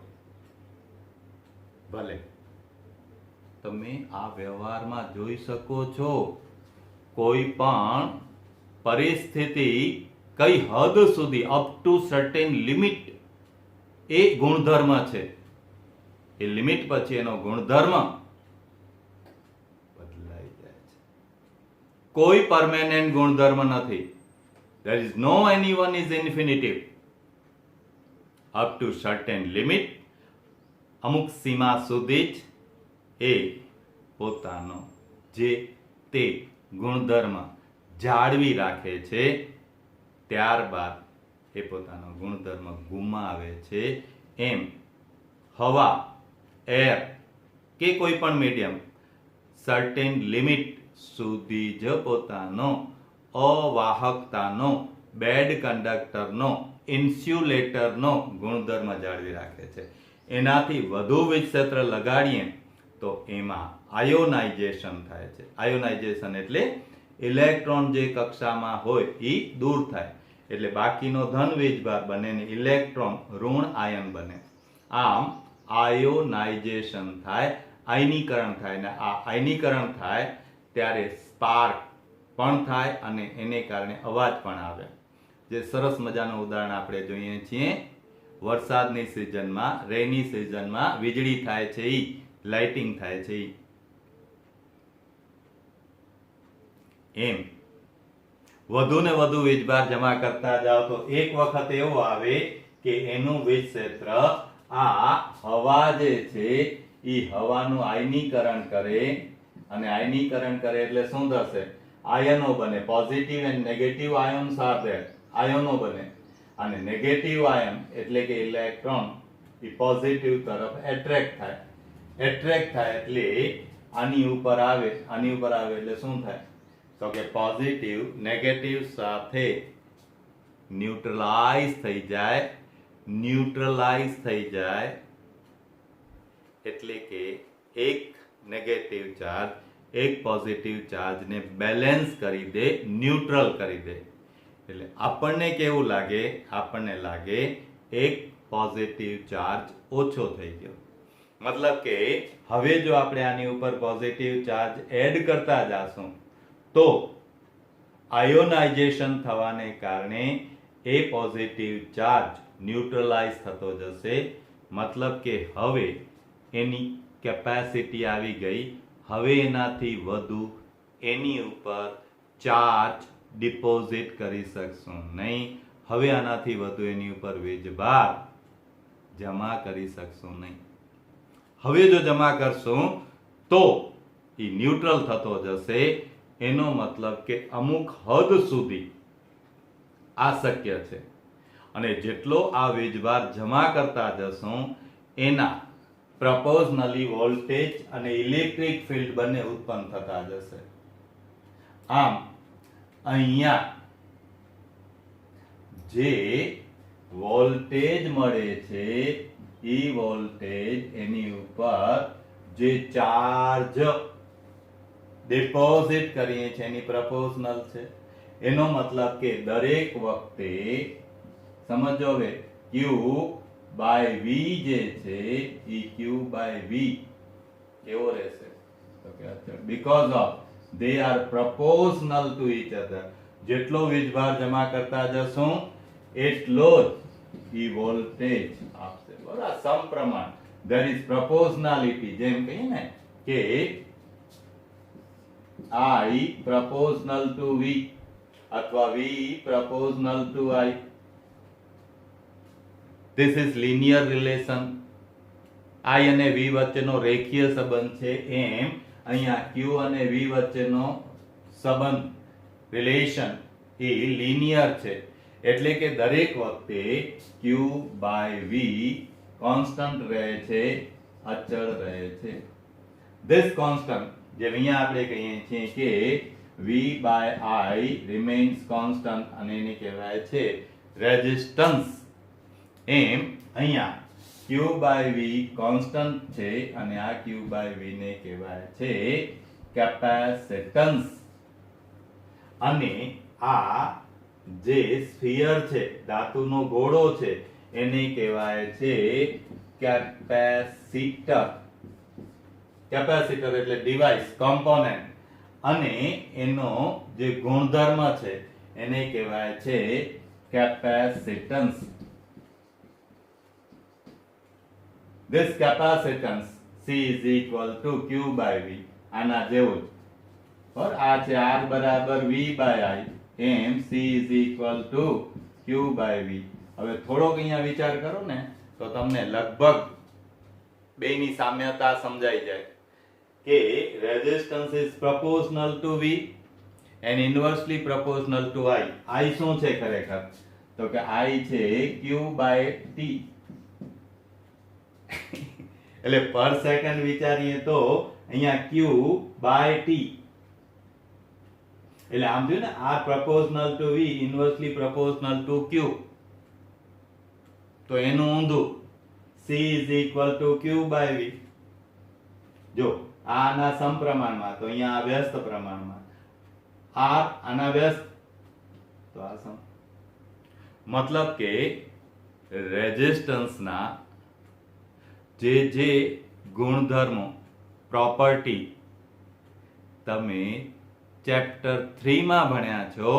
ભલે. તમે આ વ્યવહારમાં જોઈ શકો છો કોઈ પણ પરિસ્થિતિ કઈ હદ સુધી, અપ ટુ સર્ટેન લિમિટ, એ ગુણધર્મ છે. એ લિમિટ પછી એનો ગુણધર્મ બદલાઈ જાય છે. કોઈ પરમેનન્ટ ગુણધર્મ નથી. there is no anyone is infinitive. up to certain limit, અમુક સીમા સુધી જ એ પોતાનો જે તે ગુણધર્મ જાળવી રાખે છે, ત્યારબાદ એ પોતાનો ગુણધર્મ ગુમાવે છે. એમ હવા, એર કે કોઈ પણ મીડિયમ સર્ટેન લિમિટ સુધી જ પોતાનો અવાહકતાનો, બેડ કંડક્ટરનો, ઇન્સ્યુલેટરનો ગુણધર્મ જાળવી રાખે છે. એનાથી વધુ વિક્ષેત્ર લગાડીએ તો એમાં આયોનાઇઝેશન થાય છે. આયોનાઇઝેશન એટલે ઇલેક્ટ્રોન જે કક્ષામાં હોય એ દૂર થાય, એટલે બાકીનો ધન વીજભાર બને ને ઇલેક્ટ્રોન ઋણ આયન બને. આમ આયોનાઇઝેશન થાય, આયનીકરણ થાય, ને આ આયનીકરણ થાય ત્યારે સ્પાર્ક પણ થાય અને એને કારણે અવાજ પણ આવે. જે સરસ મજાનું ઉદાહરણ આપણે જોઈએ છીએ વરસાદની સિઝનમાં, રેની સિઝનમાં વીજળી થાય છે, ઈ લાઇટિંગ થાય છે. એમ વધુ ને વધુ વીજભાર જમા કરતા જાઓ તો એક વખત એવો આવે કે એનું વીજ ક્ષેત્ર આ હવા જે છે એ હવાનું આયનીકરણ કરે, અને આયનીકરણ કરે એટલે શું થશે? આયનો બને. Positive and negative ions are there. આયનો બને. અને નેગેટિવ આયન એટલે કે ઇલેક્ટ્રોન એ પોઝિટિવ તરફ એટ્રેક્ટ થાય. એટ્રેક્ટ થાય એટલે આની ઉપર આવે. આની ઉપર આવે એટલે શું થાય? તો કે પોઝિટિવ નેગેટિવ સાથે ન્યુટ્રલાઇઝ થઈ જાય. ન્યુટ્રલાઇઝ થઈ જાય એટલે કે એક નેગેટિવ ચાર્જ એક પોઝિટિવ ચાર્જને બેલેન્સ કરી દે, ન્યુટ્રલ કરી દે. એટલે આપણને કેવું લાગે? આપણને લાગે એક પોઝિટિવ ચાર્જ ઓછો થઈ ગયો. મતલબ કે હવે જો આપણે આની ઉપર પોઝિટિવ ચાર્જ એડ કરતા જાશું તો આયોનાઇઝેશન થવાને કારણે એ પોઝિટિવ ચાર્જ ન્યુટ્રલાઇઝ થતો જશે. મતલબ કે હવે એની કેપેસિટી આવી ગઈ. હવે એનાથી વધુ એની ઉપર ચાર્જ ડિપોઝિટ કરી શકશું નહીં. હવે આનાથી વધુ એની ઉપર વીજભાર જમા કરી શકશું નહીં. હવે જો જમા કરશું તો એ ન્યુટ્રલ થતો જશે. એનો મતલબ કે અમુક હદ સુધી આ શક્ય છે, અને જેટલો આ વીજભાર જમા કરતા જશું એના પ્રપોઝનલી વોલ્ટેજ અને ઇલેક્ટ્રિક ફિલ્ડ બંને ઉત્પન્ન થતા જશે. આમ અહીંયા જે વોલ્ટેજ મળે છે એ વોલ્ટેજ એની ઉપર જે ચાર્જ ડિપોઝિટ કરીએ છીએ એની પ્રપોઝનલ છે. એનો મતલબ કે દરેક વખતે સમજો હવે q બાય v જે છે એ q બાય v કેવો રહેશે તો કે અચળ because of they are proportional to each other. જેટલો વીજભાર જમા કરતા જશું એટલો જ ઈ વોલ્ટેજ આપશે બરાબર સમપ્રમાણ there is proportionality જેમ કહીએ ને કે I proportional to v અથવા v proportional to I. This is linear relation. I અને v વચ્ચેનો રેખીય સંબંધ છે એમ અહીંયા q અને v વચ્ચેનો સંબંધ રિલેશન એ linear છે એટલે કે દરેક વખતે q by v કોન્સ્ટન્ટ રહે છે અચળ રહે છે. This constant જે અહીંયા આપણે કહીએ છીએ કે v by I remains constant અને એને કહેવાય છે રેઝિસ્ટન્સ. એમ અહીંયા q by v કોન્સ્ટન્ટ છે અને આ q by v ને કહેવાય છે કેપેસિટન્સ. અને આ જે સ્ફિયર છે ધાતુનો ગોળો છે એને કહેવાય છે કેપેસિટર. કેપેસિટર એટલે ડિવાઇસ કોમ્પોનેન્ટ અને એનો જે ગુણધર્મ છે એને કહેવાય છે capacitance. This capacitance C is equal to Q by V. આના જેવું જ બરાબર આ છે R બરાબર V by I M C is equal to Q by V. હવે થોડોક અહીંયા વિચાર કરો ને તો તમને લગભગ બેની સામ્યતા સમજાઈ જાય કે resistance is proportional to V and inversely proportional to I. I શું છે ખરેખર તો કે I છે Q by T. એટલે પર સેકન્ડ વિચારીએ તો અહીંયા Q by T એટલે આમ જોયું ને R proportional to V inversely proportional to Q તો એનું ઊંધું C is equal to Q by V. જો આના સમપ્રમાણમાં તો અહીંયા આ વ્યસ્ત પ્રમાણમાં R આના વ્યસ્ત તો આ સમ મતલબ કે રેઝિસ્ટન્સના જે ગુણધર્મો પ્રોપર્ટી તમે ચેપ્ટર 3 માં ભણ્યા છો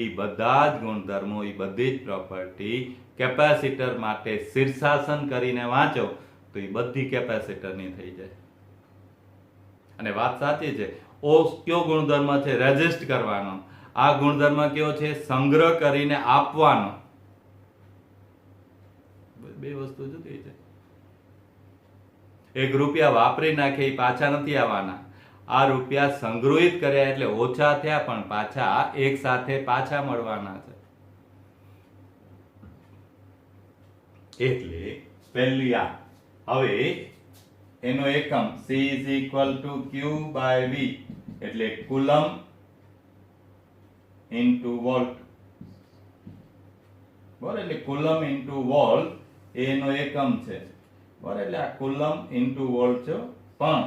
એ બધા જ ગુણધર્મો એ બધી જ પ્રોપર્ટી કેપેસિટર માટે શીર્ષાસન કરીને વાંચો તો એ બધી કેપેસિટરની થઈ જાય. અને વાત સાચી છે ઓ કયો ગુણધર્મ છે રેઝિસ્ટ કરવાનો. આ ગુણધર્મ કયો છે સંગ્રહ કરીને આપવાનો. બે વસ્તુ જુદી છે. એક રૂપિયા વાપરી નાખે એ પાછા નથી આવવાના. આ રૂપિયા સંગ્રહિત કર્યા એટલે ઓછા થયા પણ પાછા એક સાથે પાછા મળવાના છે. એટલે પહેલી આ હવે એનો એકમ C is equal to Q by V એટલે કુલમ into વોલ્ટ બરાબર એટલે કુલમ into વોલ્ટ એનો એકમ છે બરાબર એટલે આ કુલમ into વોલ્ટ છે પણ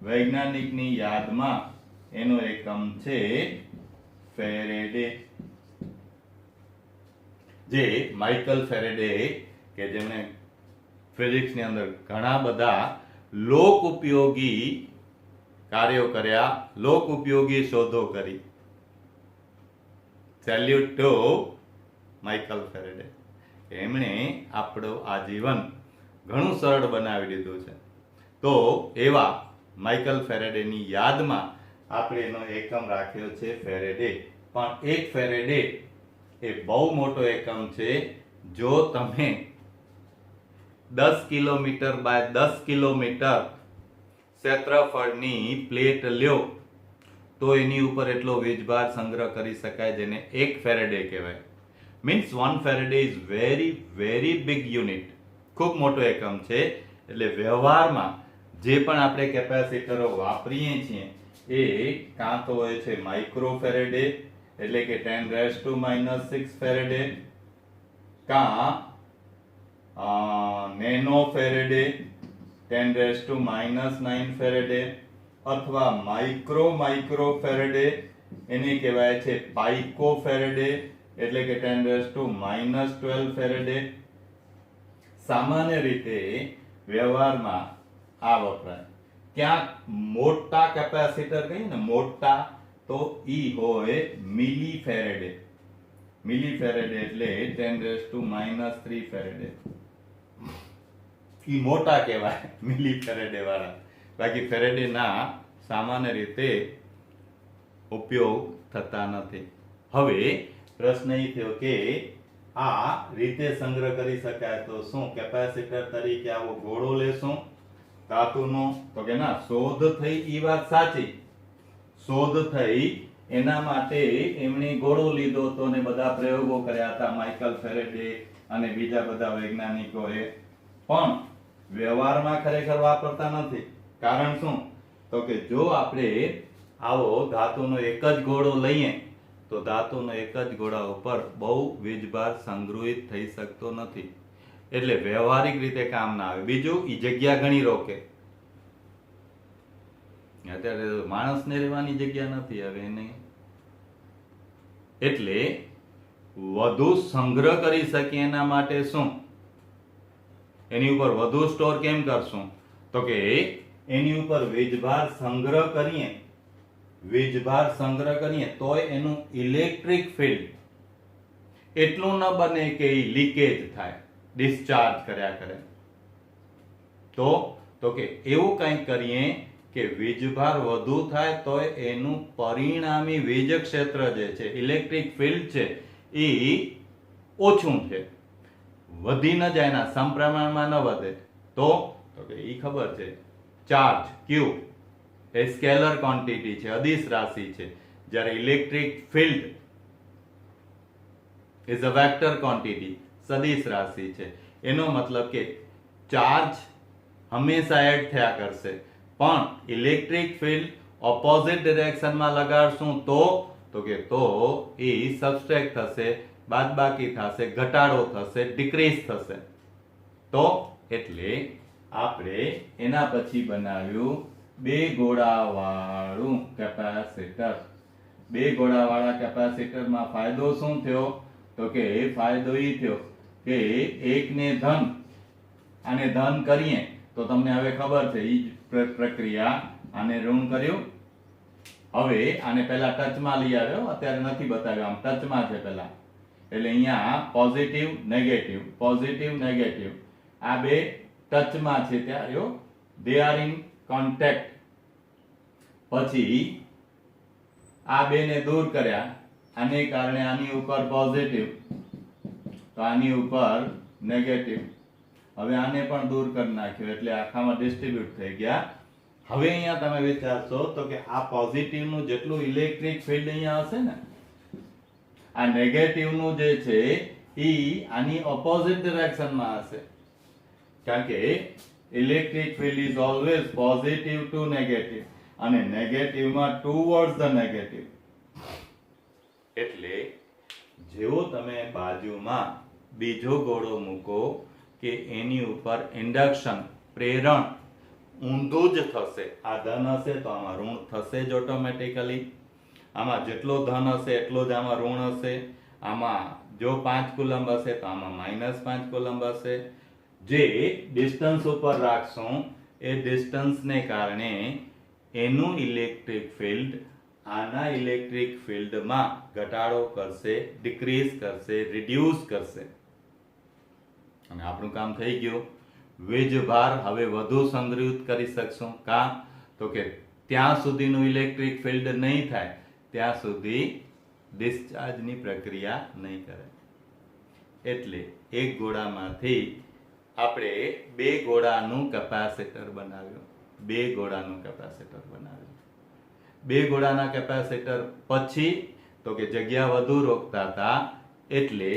વૈજ્ઞાનિકની યાદમાં એનો એકમ છે ફેરેડે. જે માઇકલ ફેરેડે કે જેમણે ફિઝિક્સની અંદર ઘણા બધા લોક ઉપયોગી કાર્યો કર્યા લોક ઉપયોગી શોધો કરી. Salute to Michael Faraday. એમણે આપણું આજીવન ઘણું સરળ બનાવી દીધું છે. તો એવા માઇકલ ફેરેડેની યાદમાં આપણે એનો એકમ રાખ્યો છે ફેરેડે. પણ એક ફેરેડે એ બહુ મોટો એકમ છે. જો તમે 10 કિલોમીટર બાય 10 કિલોમીટર ક્ષેત્રફળની પ્લેટ લ્યો તો એની ઉપર એટલો વીજભાર સંગ્રહ કરી શકાય જેને એક ફેરેડે કહેવાય. Means 1 Faraday is very very big unit. ખૂબ મોટો એકમ છે. એટલે વ્યવહારમાં જે પણ આપણે કેપેસિટરો વાપરીએ છીએ એ કાં તો હોય છે માઇક્રો ફેરેડે એટલે કે 10⁻⁻6 ફેરેડે કાં નેનો ફેરેડે 10⁻⁹ ફેરેડે અથવા માઇક્રો ફેરેડે એને કહેવાય છે પાઇકોફેરેડે એટલે કે 10⁻⁻12 ફેરેડે. સામાન્ય રીતે વ્યવહારમાં આ વપરાય. ક્યાંક મોટા કેપેસિટર કહીએ ને મોટા, તો ઈ હોય મિલીફેરેડે. મિલીફેરેડે એટલે 10⁻³ ફેરેડે. ઈ મોટા કહેવાય મિલીફેરેડે વાળા. બાકી ફેરેડે ના સામાન્ય રીતે ઉપયોગ થતા નથી. હવે પ્રશ્ન એ થયો કે આ રીતે સંગ્રહ કરી શકાય તો શું કેપેસિટર તરીકે આવો ગોળો લેશું ધાતુનો? તો કે ના, શોધ થઈ ઈ વાત સાચી. શોધ થઈ એના માટે એમણે ગોળો લીધો તો ને બધા પ્રયોગો કર્યા હતા માઇકલ ફેરેડે અને બીજા બધા વૈજ્ઞાનિકોએ, પણ વ્યવહારમાં ખરેખર વાપરતા નથી. કારણ શું? તો કે જો આપણે આવો ધાતુનો એક જ ગોળો લઈએ તો ધાતુનો એક જ ગોળા ઉપર બહુ વીજભાર સંગ્રહિત થઈ શકતો નથી, એટલે વ્યવહારિક રીતે કામ ના આવે. બીજું, ઈ જગ્યા ઘણી રોકે. અત્યારે માણસને રહેવાની જગ્યા નથી હવે એને, એટલે વધુ સંગ્રહ કરી શકીએ એના માટે શું, એની ઉપર વધુ સ્ટોર કેમ કરશું? તો કે એની ઉપર વીજભાર સંગ્રહ કરીએ, વીજભાર સંગ્રહ કરીએ તોય એનું ઇલેક્ટ્રિક ફિલ્ડ એટલું ન બને કે એ લીકેજ થાય, ડિસ્ચાર્જ કર્યા કરે. તો કે એવું કંઈક કરીએ કે વીજભાર વધુ થાય તોય એનું પરિણામી વીજ ક્ષેત્ર જે છે, ઇલેક્ટ્રિક ફિલ્ડ છે, એ ઓછું છે, વધી ન જાય, એના સમપ્રમાણમાં ન વધે. તો કે ઈ ખબર છે, ચાર્જ ક્યુ એ સ્કેલર ક્વોન્ટિટી છે, અદિશ રાશિ છે, જ્યારે electric field is a vector quantity, સદિશ રાશિ છે. એનો મતલબ કે ચાર્જ હંમેશા એડ થયા કરશે, પણ ઇલેક્ટ્રિક ફિલ્ડ ઓપોઝિટ ડિરેક્શનમાં લગાડશું તો કે એ સબસ્ટ્રેક્ટ થશે, બાદબાકી થશે, ઘટાડો થશે, ડિક્રીઝ થશે. તો એટલે આપણે એના પછી બનાવ્યું બે ગોળાવાળું કેપેસિટર. બે ગોળાવાળા કેપેસિટરમાં ફાયદો શું થયો? તો કે ફાયદો એ થયો કે એકને ધન, આને ધન કરીએ તો તમને હવે ખબર છે ઈ પ્રક્રિયા, આને ઋણ કર્યું. હવે આને પહેલા ટચમાં લઈ આવ્યો, અત્યારે નથી બતાવ્યો, આમ ટચમાં છે પહેલા, એટલે અહીંયા પોઝિટિવ નેગેટિવ, પોઝિટિવ નેગેટિવ, આ બે ટચમાં છે ત્યારે દે આર ઇન કોન્ટેક્ટ. પછી આ બેને દૂર કર્યા, આને કારણે આની ઉપર પોઝિટિવ, તો આની ઉપર નેગેટિવ. હવે આને પણ દૂર કરી નાખ્યો એટલે આખામાં ડિસ્ટ્રીબ્યુટ થઈ ગયા. હવે અહીંયા તમે વિચારશો તો કે આ પોઝિટિવ નું જેટલું ઇલેક્ટ્રિક ફિલ્ડ અહીંયા હશે ને, આ નેગેટિવ નું જે છે ઈ આની ઓપોઝિટ ડિરેક્શનમાં હશે, કારણ કે electric field is always positive to negative અને નેગેટિવ માં ટુવર્ડ્સ ધ નેગેટિવ. એટલે જેવો તમે બાજુમાં બીજો ગોળો મૂકો કે એની ઉપર ઇન્ડક્શન, પ્રેરણ ઊંધું જ થશે. આ ધન હશે તો આમાં ઋણ થશે જ ઓટોમેટિકલી. આમાં જેટલો ધન હશે એટલો જ આમાં ઋણ હશે. આમાં જો 5 કુલંબ હશે તો આમાં -5 કુલંબ હશે. જે ડિસ્ટન્સ ઉપર રાખશું એ ડિસ્ટન્સને કારણે એનું ઇલેક્ટ્રિક ફિલ્ડ આના ઇલેક્ટ્રિક ફિલ્ડમાં ઘટાડો કરશે, ડિક્રીઝ કરશે, રિડ્યુસ કરશે. અને આપણું કામ થઈ ગયું. વીજભાર હવે વધુ સંગ્રહિત કરી શકશું. કાં તો કે ત્યાં સુધીનું ઇલેક્ટ્રિક ફિલ્ડ નહીં થાય ત્યાં સુધી ડિસ્ચાર્જની પ્રક્રિયા નહીં કરે. એટલે એક ગોળામાંથી આપણે બે ગોળાનું કેપેસિટર બનાવ્યું. બે ગોળાનું કેપેસિટર બનાવ્યું. બે ગોળાના કેપેસિટર પછી તો કે જગ્યા વધુ રોકતા હતા એટલે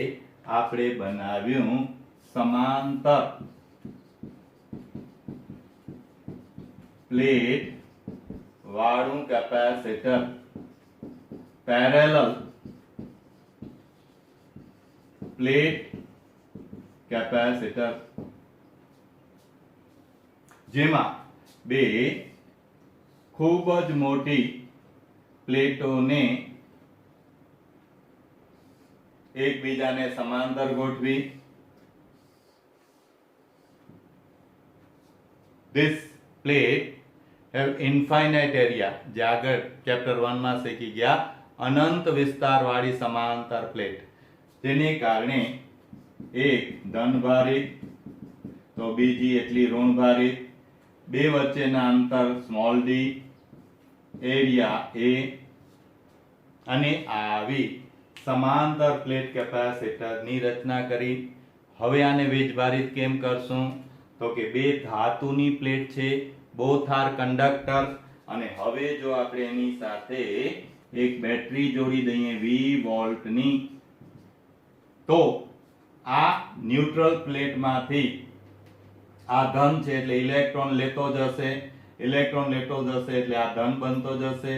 આપણે બનાવ્યું સમાંતર પ્લેટ વાળું કેપેસિટર, પેરેલલ પ્લેટ કેપેસિટર, જેમાં બે ખૂબ જ મોટી પ્લેટોને એકબીજાને સમાંતર ગોઠવી. This plate have infinite area, જે આગળ ચેપ્ટર 1 માં શીખી ગયા, અનંત વિસ્તારવાળી સમાંતર પ્લેટ, જેને કારણે એક ધનભારિત તો બીજી એટલી ઋણભારિત, બે વચ્ચેના અંતર સ્મોલ ડી, એરિયા એ, અને આવી સમાંતર પ્લેટ કેપેસિટરની રચના કરી. હવે આને વીજભારિત કેમ કરશું? તો કે બે ધાતુની પ્લેટ છે, બોથ આર કંડક્ટર, અને હવે જો આપણે એની સાથે એક બેટરી જોડી દઈએ 20 વોલ્ટની, તો આ ન્યુટ્રલ પ્લેટમાંથી આ ધન છે એટલે ઇલેક્ટ્રોન લેતો જશે, ઇલેક્ટ્રોન લેતો જશે એટલે આ ધન બનતો જશે.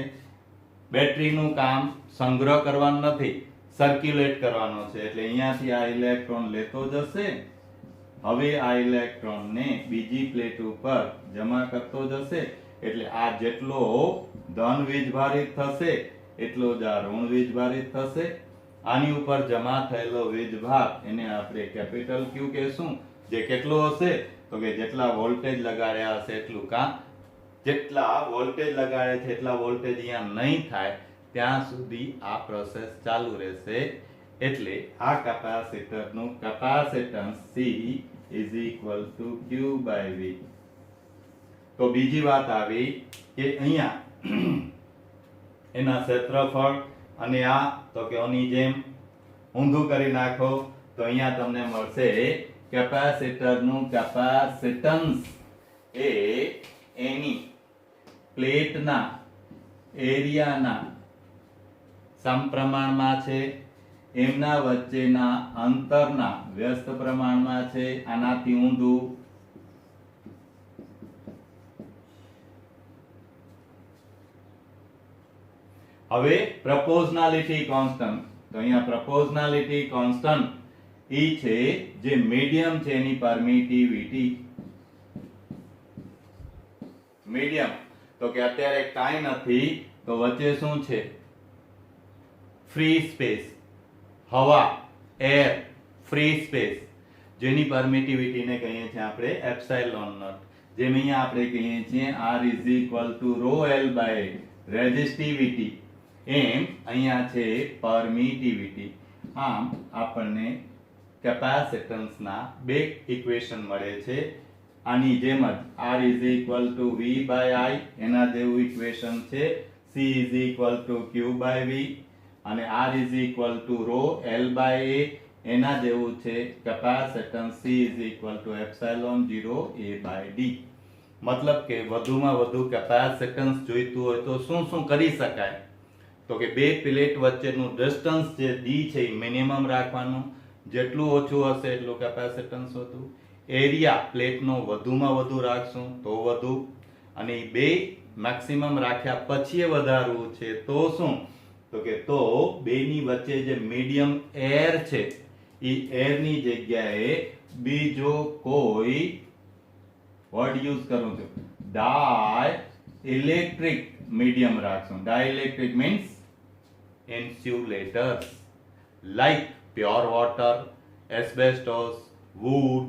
બેટરીનું કામ સંગ્રહ કરવાનું નથી, સર્ક્યુલેટ કરવાનો છે, એટલે અહીંયાથી આ ઇલેક્ટ્રોન લેતો જશે. હવે આ ઇલેક્ટ્રોનને બીજી પ્લેટ ઉપર જમા કરતો જશે, એટલે આ જેટલો ધન વીજભારિત થશે એટલો જ આ ઋણ વીજભારિત થશે. આની ઉપર જમા થયેલો વીજભાર એને આપણે કેપિટલ ક્યુ કહેશું, જે કેટલો હશે? તો કે જેટલા વોલ્ટેજ લગાડ્યા હશે એટલું. જેટલા વોલ્ટેજ લગાડે છે એટલા વોલ્ટેજ અહીંયા નહીં થાય ત્યાં સુધી આ પ્રોસેસ ચાલુ રહેશે. એટલે આ કેપેસિટરનું capacitance C is equal to Q by V. તો બીજી વાત આવી કે અહીંયા એના ક્ષેત્રફળ અને આ તો કે આની જેમ ઊંધું કરી નાખો તો અહીંયા તમને મળશે કેપેસિટરનું કેપેસિટન્સ એ એની પ્લેટના એરિયાના સમપ્રમાણમાં છે, એમના વચ્ચેના અંતરના વ્યસ્ત પ્રમાણમાં છે. આનાથી ઊંધું. હવે પ્રપોઝનાલિટી કોન્સ્ટન્ટ, તો અહીંયા પ્રપોઝનાલિટી કોન્સ્ટન્ટ ઈ છે જે મીડિયમ છે એની પરમિટિવિટી. મીડિયમ તો કે અત્યારે કાંઈ નથી, તો વચ્ચે શું છે? ફ્રી સ્પેસ, હવા, એર, ફ્રી સ્પેસ, જેની પરમિટિવિટીને કહીએ છીએ આપણે એપ્સાઇલોન નોટ. જેમ અહીંયા આપણે કહીએ છીએ R is equal to rho L by resistivity, એમ અહીંયા છે પરમિટિવિટી. આમ આપણને કેપેસિટન્સના બે ઇક્વેશન મળે છે. આની જેમ જ R is equal to V by I, એના જેવું ઇક્વેશન છે. C is equal to Q by V, અને R is equal to rho L by A, એના જેવું છે capacitance C is equal to epsilon 0 A by D. મતલબ કે વધુમાં વધુ કેપેસિટન્સ જોઈતું હોય તો શું શું કરી શકાય? તો કે બે પ્લેટ વચ્ચેનું ડિસ્ટન્સ જે D છે એ મિનિમમ રાખવાનું, જેટલું ઓછું હશે એટલું કેપેસિટન્સ વધુ. એરિયા પ્લેટનો વધુમાં વધુ રાખશું તો વધુ, અને બે મેક્સિમમ રાખ્યા પછી વધારવું છે તો શું? તો કે તો બેની વચ્ચે જે મીડિયમ એર છે એ એરની જગ્યાએ બીજો કોઈ વર્ડ યુઝ કરું છું, ડાઇલેક્ટ્રિક મીડિયમ રાખશું. Dielectric means insulators like pure water, asbestos, wood,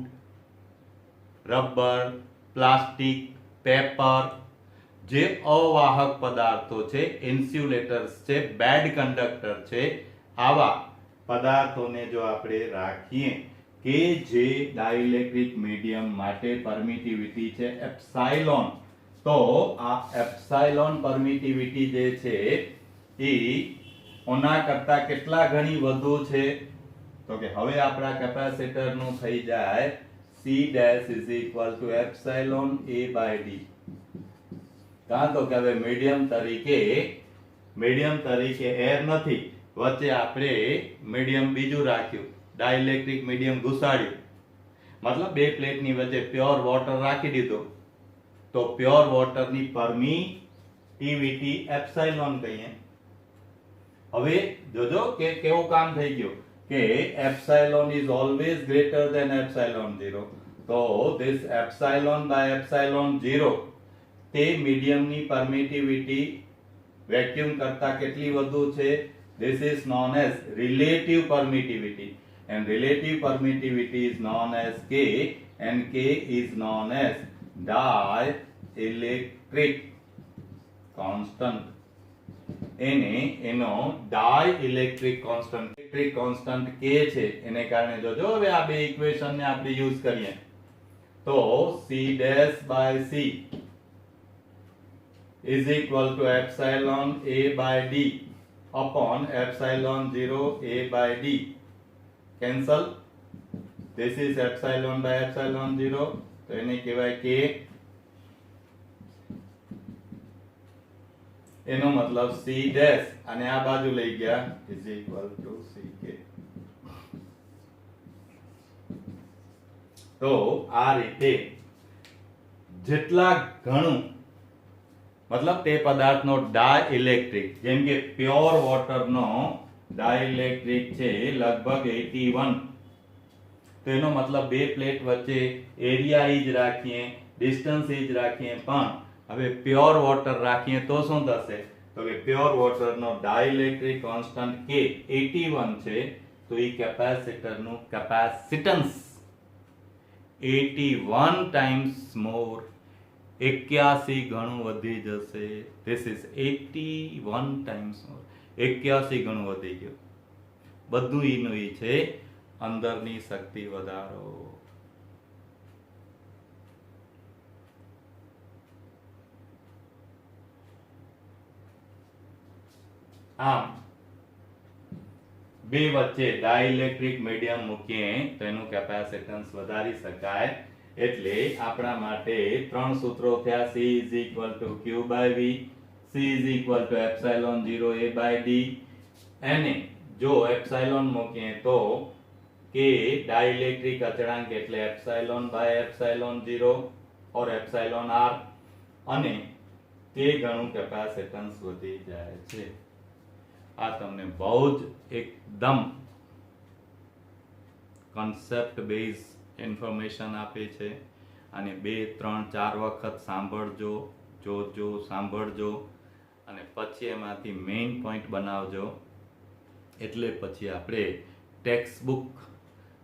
rubber, plastic, paper, જે અવાહક પદાર્થો છે, ઇન્સ્યુલેટર્સ છે, બેડ કંડક્ટર છે, આવા પદાર્થોને જો આપણે રાખીએ કે જે ડાઇલેક્ટ્રિક મીડિયમ માટે પરમિટિવિટી છે એપ્સાઇલોન, તો આ એપ્સાઇલોન પરમિટિવિટી જે છે એ ઓના કરતા કેટલા ગણી વધુ છે? તો કે હવે આપણા કેપેસિટર નું થઈ જાય C dash is equal to epsilon A by D. કાં તો કે હવે મીડિયમ તરીકે એર નથી, વચ્ચે આપણે મીડિયમ બીજું રાખ્યું, ડાઇલેક્ટ્રિક મીડિયમ ઘુસાડ્યું, મતલબ બે પ્લેટની વચ્ચે પ્યોર વોટર રાખી દીધો, તો પ્યોર વોટરની પરમિટિવિટી એપ્સાઇલોન કહીએ. હવે જોજો કે કેવું કામ થઈ ગયું કે epsilon is always greater than epsilon 0. તો this epsilon by epsilon 0 તે મીડિયમની પરમિટિવિટી વેક્યુમ કરતા કેટલી વધુ છે? This is known as relative permittivity, and relative permittivity is known as K, and K is known as dielectric constant. એનો dielectric constant electric constant K છે એને કારણે જોજો હવે આ બે ઇક્વેશન ને આપણે યુઝ કરીએ તો C dash by C is equal to epsilon A by D upon epsilon 0 A by D. Cancel. This is epsilon by epsilon 0, તો એને કહેવાય K. એનો મતલબ C dash અને આ બાજુ લઈ ગયા is equal to CK. તો આ રીતે જેટલા ઘણું મતલબ તે પદાર્થનો ડાઇલેક્ટ્રિક, જેમ કે પ્યોર વોટરનો ડાઇલેક્ટ્રિક છે લગભગ 81, તો એનો મતલબ બે પ્લેટ વચ્ચે એરિયા ઈ જ રાખીએ, ડિસ્ટન્સ ઈ જ રાખીએ, પણ હવે પ્યોર વોટર રાખીએ તો શું થશે? તો કે પ્યોર વોટરનો ડાઇલેક્ટ્રિક કોન્સ્ટન્ટ K 81 છે, તો એ કેપેસિટરનું કેપેસિટન્સ 81 ટાઈમ્સ મોર, 81 ગણું વધી જશે. ધીસ ઇઝ 81 ટાઈમ્સ મોર, 81 ગણું વધી ગયું. બધું ઈનું ઈ છે, અંદરની શક્તિ વધારો. આમ બે વચ્ચે ડાઇલેક્ટ્રિક મીડિયમ મૂકીએ તો એનું કેપેસિટન્સ વધારી શકાય. એટલે આપણા માટે ત્રણ સૂત્રો થયા. C is equal to Q by V, C is equal to epsilon 0 A by D, અને જો એપ્સાઇલોન મૂકીએ તો K ડાઇલેક્ટ્રિક અચળાંક એટલે epsilon by epsilon 0 or epsilon R, અને તે ગણું કેપેસિટન્સ વધી જાય છે. આ તમને બહુ જ એકદમ કોન્સેપ્ટ બેઝ ઇન્ફોર્મેશન આપે છે, અને 2, 3, 4 વખત સાંભળજો, જોજો, સાંભળજો, અને પછી એમાંથી મેઇન પોઈન્ટ બનાવજો. એટલે પછી આપણે ટેક્સ્ટ બુક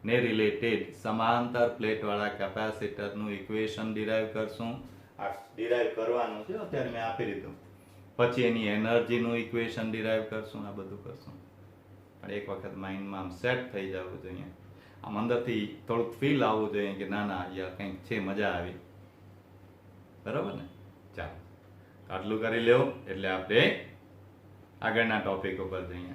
ને રિલેટેડ સમાંતર પ્લેટ વાળા કેપેસિટરનું ઇક્વેશન ડિરાઈવ કરશું. આ ડિરાઈવ કરવાનું છે, અત્યારે મેં આપી દીધું. પછી એની એનર્જીનું ઇક્વેશન ડિરાઈવ કરશું, આ બધું કરશું. પણ એક વખત માઇન્ડમાં આમ સેટ થઈ જવું જોઈએ, આમ અંદરથી થોડુંક ફીલ આવવું જોઈએ કે ના ના અહીંયા કંઈક છે, મજા આવી. બરાબર ને? ચાલો આટલું કરી લેવું એટલે આપણે આગળના ટોપિક ઉપર જઈએ.